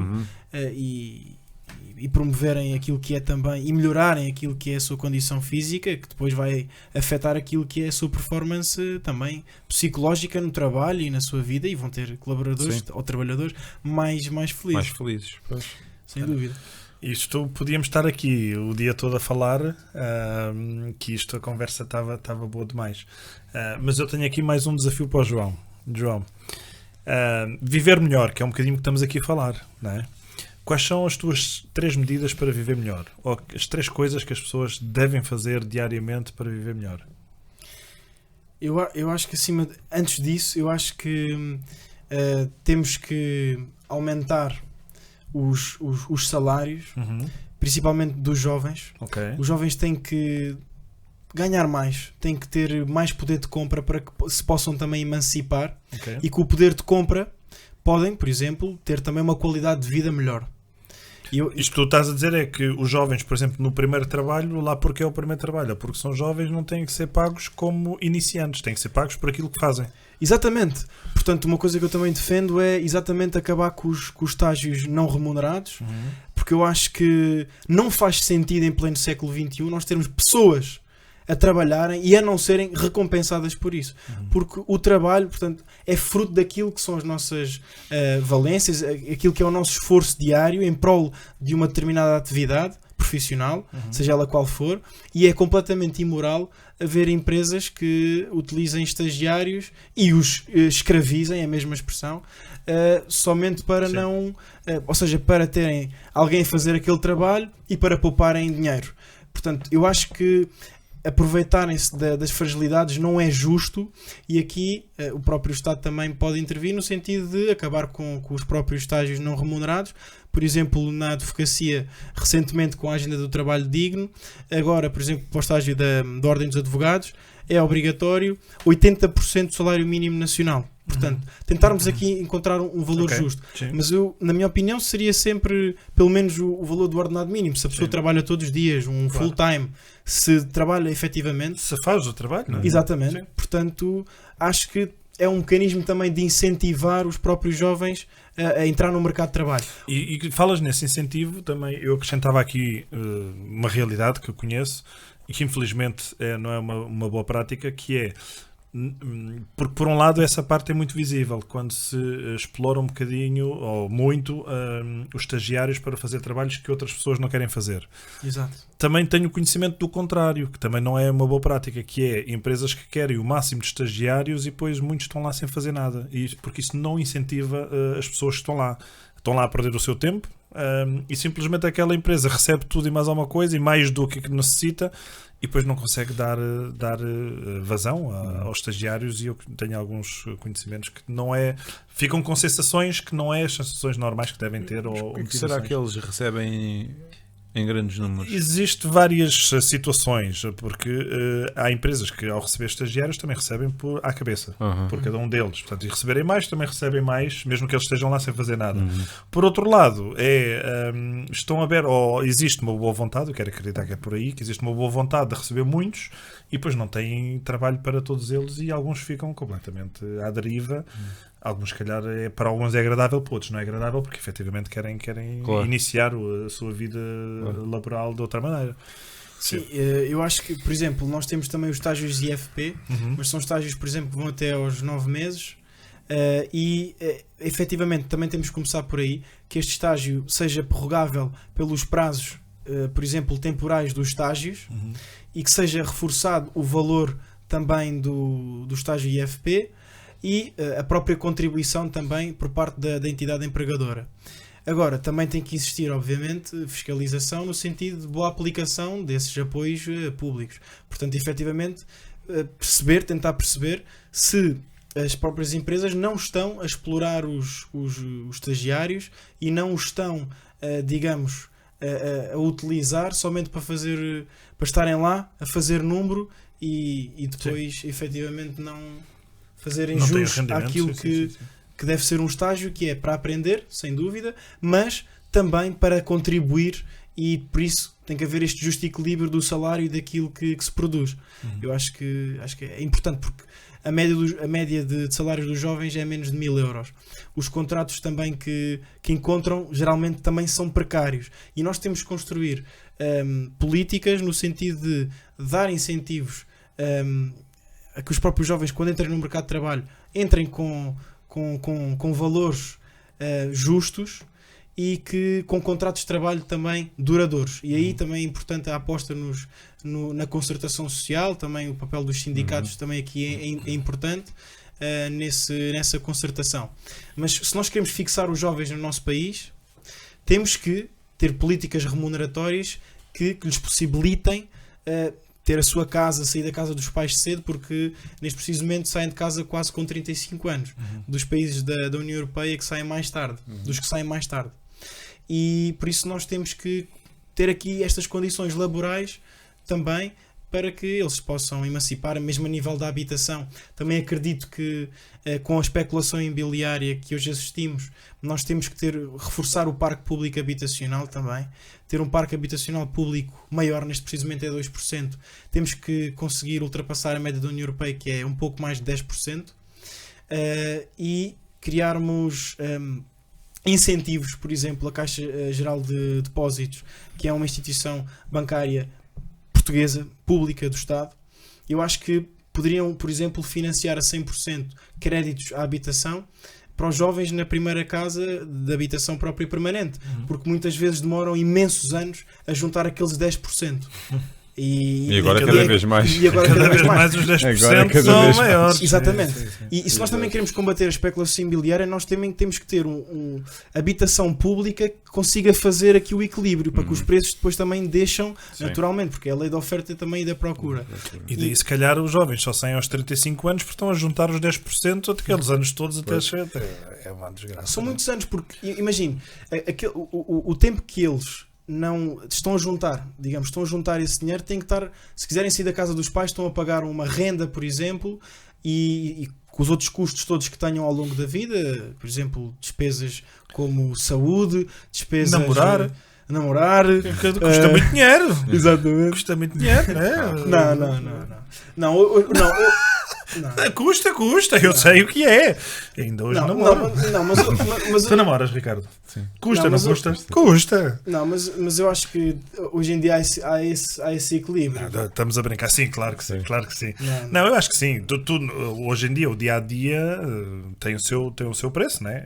e promoverem aquilo que é também, e melhorarem aquilo que é a sua condição física, que depois vai afetar aquilo que é a sua performance também psicológica no trabalho e na sua vida, e vão ter colaboradores ou trabalhadores mais felizes. Mais felizes, pois. Sem dúvida. Isto, podíamos estar aqui o dia todo a falar, que a conversa estava boa demais. Mas eu tenho aqui mais um desafio para o João. Viver melhor, que é um bocadinho que estamos aqui a falar, não é? Quais são as tuas 3 medidas para viver melhor? Ou as 3 coisas que as pessoas devem fazer diariamente para viver melhor? Eu acho que antes disso, eu acho que temos que aumentar os salários, principalmente dos jovens. Okay. Os jovens têm que ganhar mais, têm que ter mais poder de compra para que se possam também emancipar. E com o poder de compra podem, por exemplo, ter também uma qualidade de vida melhor. Isto que tu estás a dizer é que os jovens, por exemplo, no primeiro trabalho, lá porque é o primeiro trabalho, porque são jovens, não têm que ser pagos como iniciantes, têm que ser pagos por aquilo que fazem. Exatamente. Portanto, uma coisa que eu também defendo é exatamente acabar com os estágios não remunerados, porque eu acho que não faz sentido em pleno século XXI nós termos pessoas a trabalharem e a não serem recompensadas por isso. Porque o trabalho, portanto, é fruto daquilo que são as nossas valências, aquilo que é o nosso esforço diário em prol de uma determinada atividade profissional, seja ela qual for, e é completamente imoral haver empresas que utilizem estagiários e os escravizem, é a mesma expressão, somente para não... ou seja, para terem alguém a fazer aquele trabalho e para pouparem dinheiro. Portanto, eu acho que aproveitarem-se das fragilidades não é justo, e aqui o próprio Estado também pode intervir no sentido de acabar com os próprios estágios não remunerados. Por exemplo, na advocacia, recentemente com a agenda do trabalho digno, agora, por exemplo, para o estágio da Ordem dos Advogados, é obrigatório 80% do salário mínimo nacional. Portanto, tentarmos aqui encontrar um valor justo. Sim. Mas eu, na minha opinião, seria sempre pelo menos o valor do ordenado mínimo. Se a pessoa trabalha todos os dias, full time, se trabalha efetivamente... Se faz o trabalho, não é? Exatamente. Sim. Portanto, acho que é um mecanismo também de incentivar os próprios jovens a entrar no mercado de trabalho. E falas nesse incentivo, também eu acrescentava aqui uma realidade que eu conheço e que infelizmente não é uma boa prática, que é... Porque por um lado essa parte é muito visível quando se explora um bocadinho ou muito os estagiários para fazer trabalhos que outras pessoas não querem fazer. Exato. Também tenho conhecimento do contrário, que também não é uma boa prática, que é empresas que querem o máximo de estagiários e depois muitos estão lá sem fazer nada, porque isso não incentiva as pessoas que estão lá a perder o seu tempo. E simplesmente aquela empresa recebe tudo e mais alguma coisa e mais do que necessita, e depois não consegue dar vazão aos estagiários, e eu tenho alguns conhecimentos que não é, ficam com sensações que não é as sensações normais que devem ter. Ou que será que eles recebem em grandes números? Existem várias situações, porque há empresas que ao receber estagiários também recebem à cabeça, por cada um deles. Portanto, e receberem mais, também recebem mais, mesmo que eles estejam lá sem fazer nada. Por outro lado, estão abertos, ou existe uma boa vontade, eu quero acreditar que é por aí, que existe uma boa vontade de receber muitos, e depois não têm trabalho para todos eles, e alguns ficam completamente à deriva. Alguns, se calhar, para alguns é agradável, para outros não é agradável, porque efetivamente querem claro, iniciar a sua vida laboral de outra maneira. Sim, eu acho que, por exemplo, nós temos também os estágios IFP, mas são estágios, por exemplo, que vão até aos 9 meses, e efetivamente também temos que começar por aí, que este estágio seja prorrogável pelos prazos, por exemplo, temporais dos estágios, e que seja reforçado o valor também do estágio IFP, e a própria contribuição também por parte da entidade empregadora. Agora, também tem que existir, obviamente, fiscalização no sentido de boa aplicação desses apoios públicos. Portanto, efetivamente, tentar perceber se as próprias empresas não estão a explorar os estagiários e não os estão, digamos, a utilizar somente para estarem lá a fazer número e depois, efetivamente, não fazerem jus àquilo que deve ser um estágio, que é para aprender, sem dúvida, mas também para contribuir, e por isso tem que haver este justo equilíbrio do salário e daquilo que se produz. Eu acho que é importante, porque a média de salários dos jovens é menos de 1000 euros. Os contratos também que encontram geralmente também são precários, e nós temos que construir políticas no sentido de dar incentivos a que os próprios jovens, quando entrem no mercado de trabalho, entrem com valores justos e com contratos de trabalho também duradouros. E aí também é importante a aposta na concertação social, também o papel dos sindicatos também aqui é importante nessa concertação. Mas se nós queremos fixar os jovens no nosso país, temos que ter políticas remuneratórias que lhes possibilitem ter a sua casa, sair da casa dos pais cedo, porque neste preciso momento saem de casa quase com 35 anos, dos países da União Europeia que saem mais tarde, dos que saem mais tarde. E por isso nós temos que ter aqui estas condições laborais também para que eles possam emancipar, mesmo a nível da habitação. Também acredito que com a especulação imobiliária que hoje assistimos, nós temos que reforçar o parque público habitacional também, ter um parque habitacional público maior, neste precisamente é 2%, temos que conseguir ultrapassar a média da União Europeia, que é um pouco mais de 10%, e criarmos incentivos, por exemplo, a Caixa Geral de Depósitos, que é uma instituição bancária portuguesa, pública do Estado. Eu acho que poderiam, por exemplo, financiar a 100% créditos à habitação para os jovens na primeira casa de habitação própria e permanente, porque muitas vezes demoram imensos anos a juntar aqueles 10%. E agora cada vez mais. E agora cada vez mais os 10% são maiores. Exatamente. E se nós também queremos combater a especulação imobiliária, nós também temos que ter uma habitação pública que consiga fazer aqui o equilíbrio, para que os preços depois também deixam naturalmente, porque é a lei da oferta também e da procura. E daí se calhar os jovens só saem aos 35 anos porque estão a juntar os 10% aqueles anos todos até chegar. É uma desgraça. São muitos anos, porque imagine, o tempo que eles não estão a juntar, digamos, estão a juntar esse dinheiro, têm que estar, se quiserem sair da casa dos pais, estão a pagar uma renda, por exemplo, e com os outros custos todos que tenham ao longo da vida, por exemplo, despesas como saúde, despesas... Namorar. Custa muito dinheiro. Exatamente. Custa muito dinheiro, né? Não. Custa. Eu sei o que é. Ainda hoje namoro. Mas tu namoras, Ricardo? Sim. Custa, não custa? Custa. Não, mas eu acho que hoje em dia há esse equilíbrio. Não, estamos a brincar. Sim, claro que sim. Claro que sim. Não, eu acho que sim. Hoje em dia, o dia-a-dia tem o seu preço, né?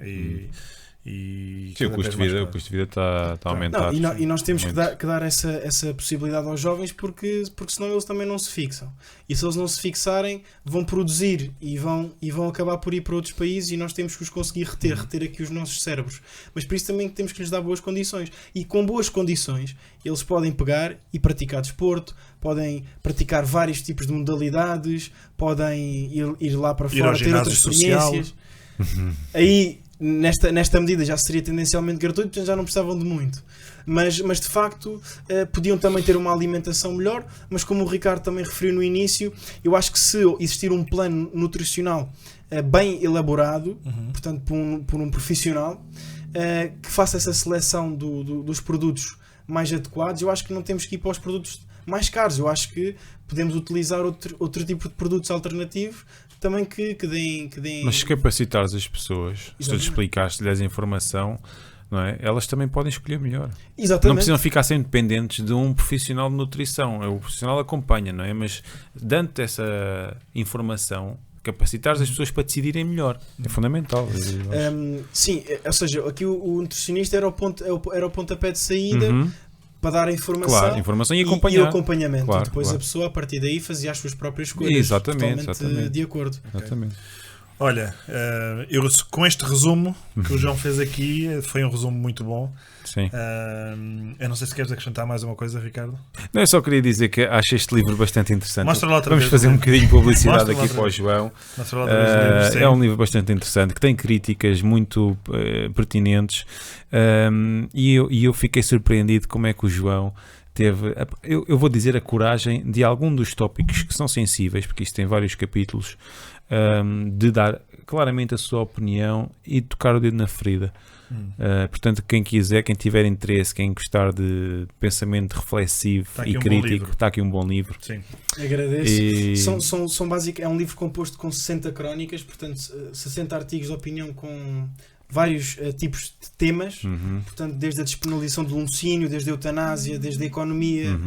Sim, o custo de vida está a aumentar. E nós temos que dar essa possibilidade aos jovens, porque senão eles também não se fixam. E se eles não se fixarem, vão produzir e vão acabar por ir para outros países, e nós temos que os conseguir reter aqui os nossos cérebros. Mas por isso também temos que lhes dar boas condições. E com boas condições, eles podem pegar e praticar desporto, podem praticar vários tipos de modalidades, podem ir lá para fora, ter outras experiências. Aí... Nesta medida já seria tendencialmente gratuito, portanto já não precisavam de muito, mas de facto podiam também ter uma alimentação melhor. Mas como o Ricardo também referiu no início, eu acho que se existir um plano nutricional bem elaborado, portanto por um profissional que faça essa seleção dos produtos mais adequados, eu acho que não temos que ir para os produtos mais caros. Eu acho que podemos utilizar outro tipo de produtos alternativos também que deem... Mas se capacitares as pessoas, se tu explicaste-lhes a informação, não é? Elas também podem escolher melhor. Exatamente. Não precisam ficar sempre dependentes de um profissional de nutrição. O profissional acompanha, não é? Mas dando-te essa informação, capacitares as pessoas para decidirem melhor. É fundamental. Sim, ou seja, aqui o nutricionista era o pontapé de saída, para dar a informação, claro, informação e o acompanhamento. Claro, depois a pessoa, a partir daí, fazia as suas próprias escolhas. Exatamente. De acordo. Exatamente. Olha, eu com este resumo que o João fez aqui, foi um resumo muito bom. Sim. Eu não sei se queres acrescentar mais uma coisa, Ricardo. Não, eu só queria dizer que acho este livro bastante interessante. Mostra lá outra Vamos vez, fazer um bocadinho de publicidade aqui para o João. Mostra lá outra vez o livro, sim. É um livro bastante interessante, que tem críticas muito pertinentes, e eu fiquei surpreendido como é que o João teve, eu vou dizer, a coragem de algum dos tópicos que são sensíveis, porque isto tem vários capítulos, de dar claramente a sua opinião e tocar o dedo na ferida. Portanto, quem quiser, quem tiver interesse, quem gostar de pensamento reflexivo e crítico, está aqui um bom livro. Sim. Agradeço. São básicos, é um livro composto com 60 crónicas, portanto 60 artigos de opinião com vários tipos de temas, portanto, desde a despenalização do laticínio, desde a eutanásia, desde a economia,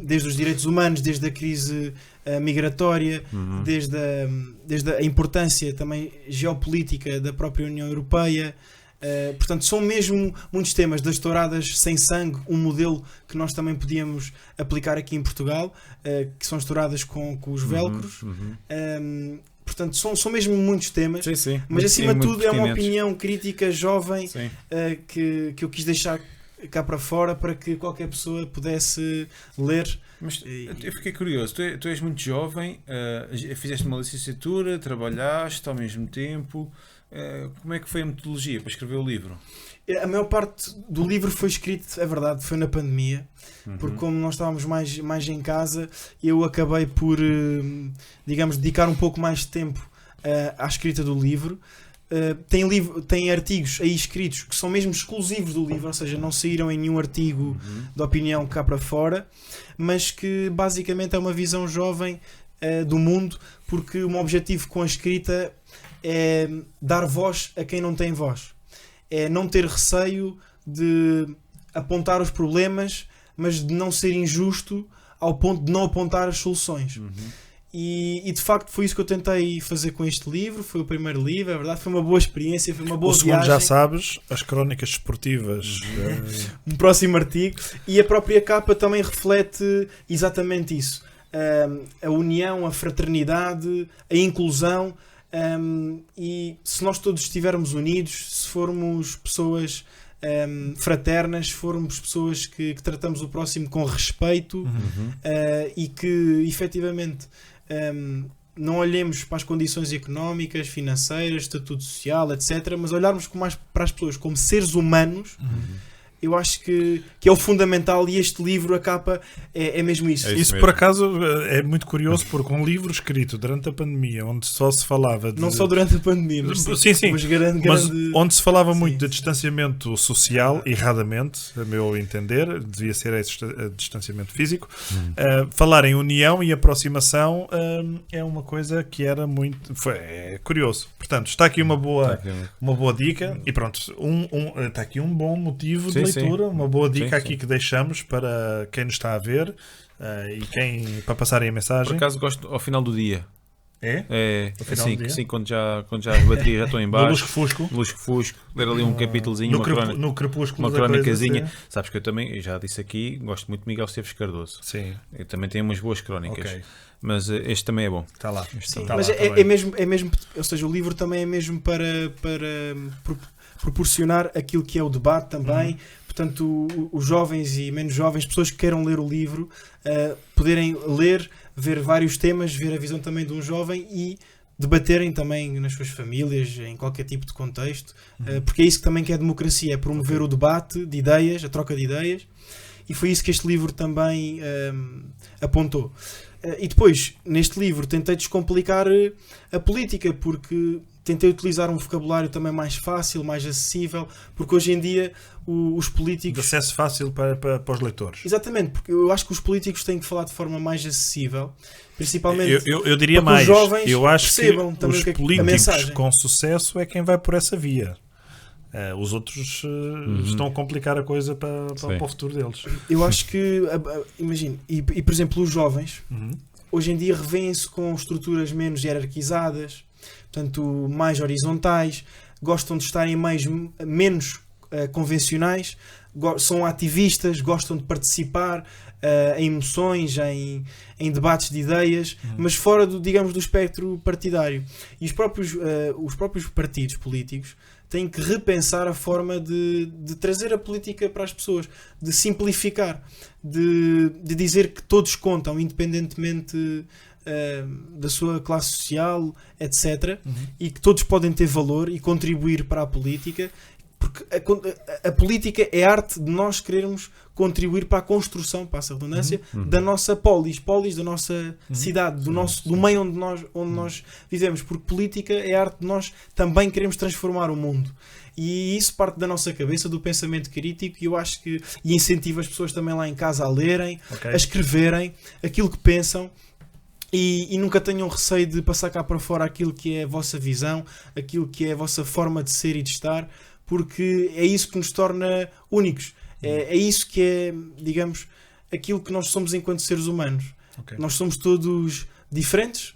desde os direitos humanos, desde a crise migratória, desde a importância também geopolítica da própria União Europeia. Portanto, são mesmo muitos temas, das touradas sem sangue, um modelo que nós também podíamos aplicar aqui em Portugal, que são as touradas com os velcros. Portanto, são mesmo muitos temas, sim. Mas acima de tudo é uma opinião crítica, jovem, que eu quis deixar cá para fora para que qualquer pessoa pudesse ler. Mas eu fiquei curioso, tu és muito jovem, fizeste uma licenciatura, trabalhaste ao mesmo tempo, como é que foi a metodologia para escrever o livro? A maior parte do livro foi escrito, é verdade, foi na pandemia, porque como nós estávamos mais em casa, eu acabei por, digamos, dedicar um pouco mais de tempo à escrita do livro. Tem artigos aí escritos que são mesmo exclusivos do livro, ou seja, não saíram em nenhum artigo de opinião cá para fora, mas que basicamente é uma visão jovem do mundo, porque o meu objetivo com a escrita é dar voz a quem não tem voz, é não ter receio de apontar os problemas, mas de não ser injusto ao ponto de não apontar as soluções. E de facto foi isso que eu tentei fazer com este livro. Foi o primeiro livro, é verdade, foi uma boa experiência, foi uma boa viagem. O segundo já sabes, as crónicas esportivas. Um próximo artigo. E a própria capa também reflete exatamente isso. A união, a fraternidade, a inclusão. E se nós todos estivermos unidos, se formos pessoas fraternas, se formos pessoas que tratamos o próximo com respeito e que efetivamente não olhemos para as condições económicas, financeiras, estatuto social, etc., mas olharmos mais para as pessoas como seres humanos, eu acho que é o fundamental, e este livro, a capa, é mesmo isso. Isso, por acaso, é muito curioso, porque um livro escrito durante a pandemia, onde só se falava de... Não só durante a pandemia, mas sim. Mas onde se falava muito de distanciamento social, erradamente, a meu entender, devia ser esse distanciamento físico. Falar em união e aproximação é uma coisa que era muito... É curioso. Portanto, está aqui uma boa dica, e pronto, está aqui um bom motivo de leitura, uma boa dica aqui que deixamos para quem nos está a ver e para passarem a mensagem. Por acaso gosto ao final do dia. Sim, quando já as baterias já estão em baixo. Lusco-fusco. Ler ali um capítulozinho, no crepúsculo, uma cronicazinha. Sabes que eu também, já disse aqui, gosto muito de Miguel Esteves Cardoso. Sim. Eu também tenho umas boas crónicas. Mas este também é bom. Está lá. Mas é mesmo, ou seja, o livro também é mesmo para proporcionar aquilo que é o debate também. Portanto, os jovens e menos jovens, pessoas que queiram ler o livro, poderem ler, ver vários temas, ver a visão também de um jovem e debaterem também nas suas famílias, em qualquer tipo de contexto, porque é isso que também que é a democracia, é promover o debate de ideias, a troca de ideias, e foi isso que este livro também apontou. E depois, neste livro, tentei descomplicar a política, porque tentei utilizar um vocabulário também mais fácil, mais acessível, porque hoje em dia os políticos... De acesso fácil para os leitores. Exatamente, porque eu acho que os políticos têm que falar de forma mais acessível, principalmente eu diria para mais, que os jovens eu acho que também os políticos com sucesso é quem vai por essa via. Os outros estão a complicar a coisa para o futuro deles. Eu acho que, imagino, e por exemplo, os jovens, hoje em dia revêem-se com estruturas menos hierarquizadas, portanto, mais horizontais, gostam de estar em meios menos convencionais, são ativistas, gostam de participar em emoções, em debates de ideias, mas fora do espectro partidário. E os próprios partidos políticos têm que repensar a forma de trazer a política para as pessoas, de simplificar, de dizer que todos contam, independentemente da sua classe social, etc. E que todos podem ter valor e contribuir para a política, porque a política é a arte de nós querermos contribuir para a construção, passa a redundância, da nossa polis, da nossa cidade, do meio onde nós vivemos, porque política é a arte de nós também queremos transformar o mundo. E isso parte da nossa cabeça, do pensamento crítico, e eu acho que incentiva as pessoas também lá em casa a lerem, a escreverem aquilo que pensam. E nunca tenham receio de passar cá para fora aquilo que é a vossa visão, aquilo que é a vossa forma de ser e de estar, porque é isso que nos torna únicos. É isso que é, digamos, aquilo que nós somos enquanto seres humanos. Nós somos todos diferentes,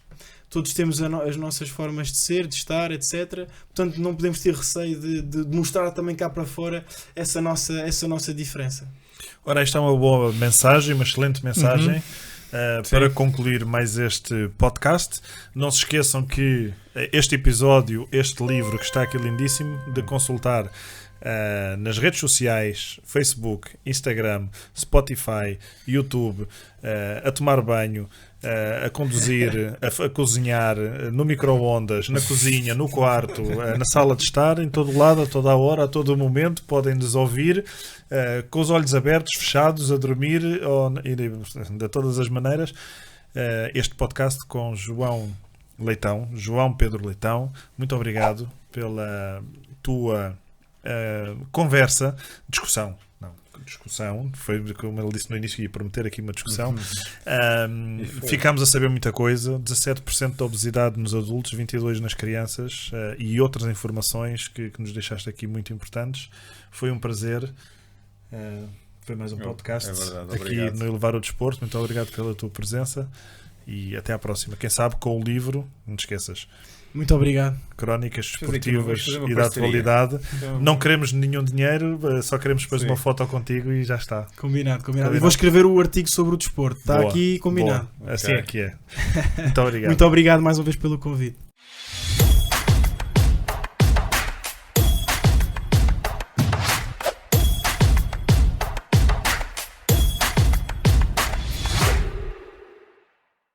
todos temos as nossas formas de ser, de estar, etc. Portanto, não podemos ter receio de mostrar também cá para fora essa nossa diferença. Ora, esta é uma boa mensagem, uma excelente mensagem. Para concluir mais este podcast, não se esqueçam que este episódio, este livro que está aqui lindíssimo, de consultar nas redes sociais, Facebook, Instagram, Spotify, YouTube, a tomar banho, a conduzir, a cozinhar, no micro-ondas, na cozinha, no quarto, na sala de estar, em todo lado, a toda a hora, a todo momento, podem nos ouvir com os olhos abertos, fechados, a dormir, de todas as maneiras. Este podcast com João Pedro Leitão. Muito obrigado pela tua discussão, foi como ele disse no início, ia prometer aqui uma discussão. Ficámos a saber muita coisa: 17% da obesidade nos adultos, 22% nas crianças, e outras informações que nos deixaste aqui muito importantes. Foi um prazer. Foi mais um podcast aqui no Elevar o Desporto. Muito obrigado pela tua presença e até à próxima. Quem sabe com o livro, não te esqueças. Muito obrigado. Crónicas esportivas e da atualidade. Não queremos nenhum dinheiro, só queremos depois uma foto contigo e já está. Combinado. E vou escrever o artigo sobre o desporto. Está aqui combinado. Assim é que é. Muito obrigado. Muito obrigado mais uma vez pelo convite.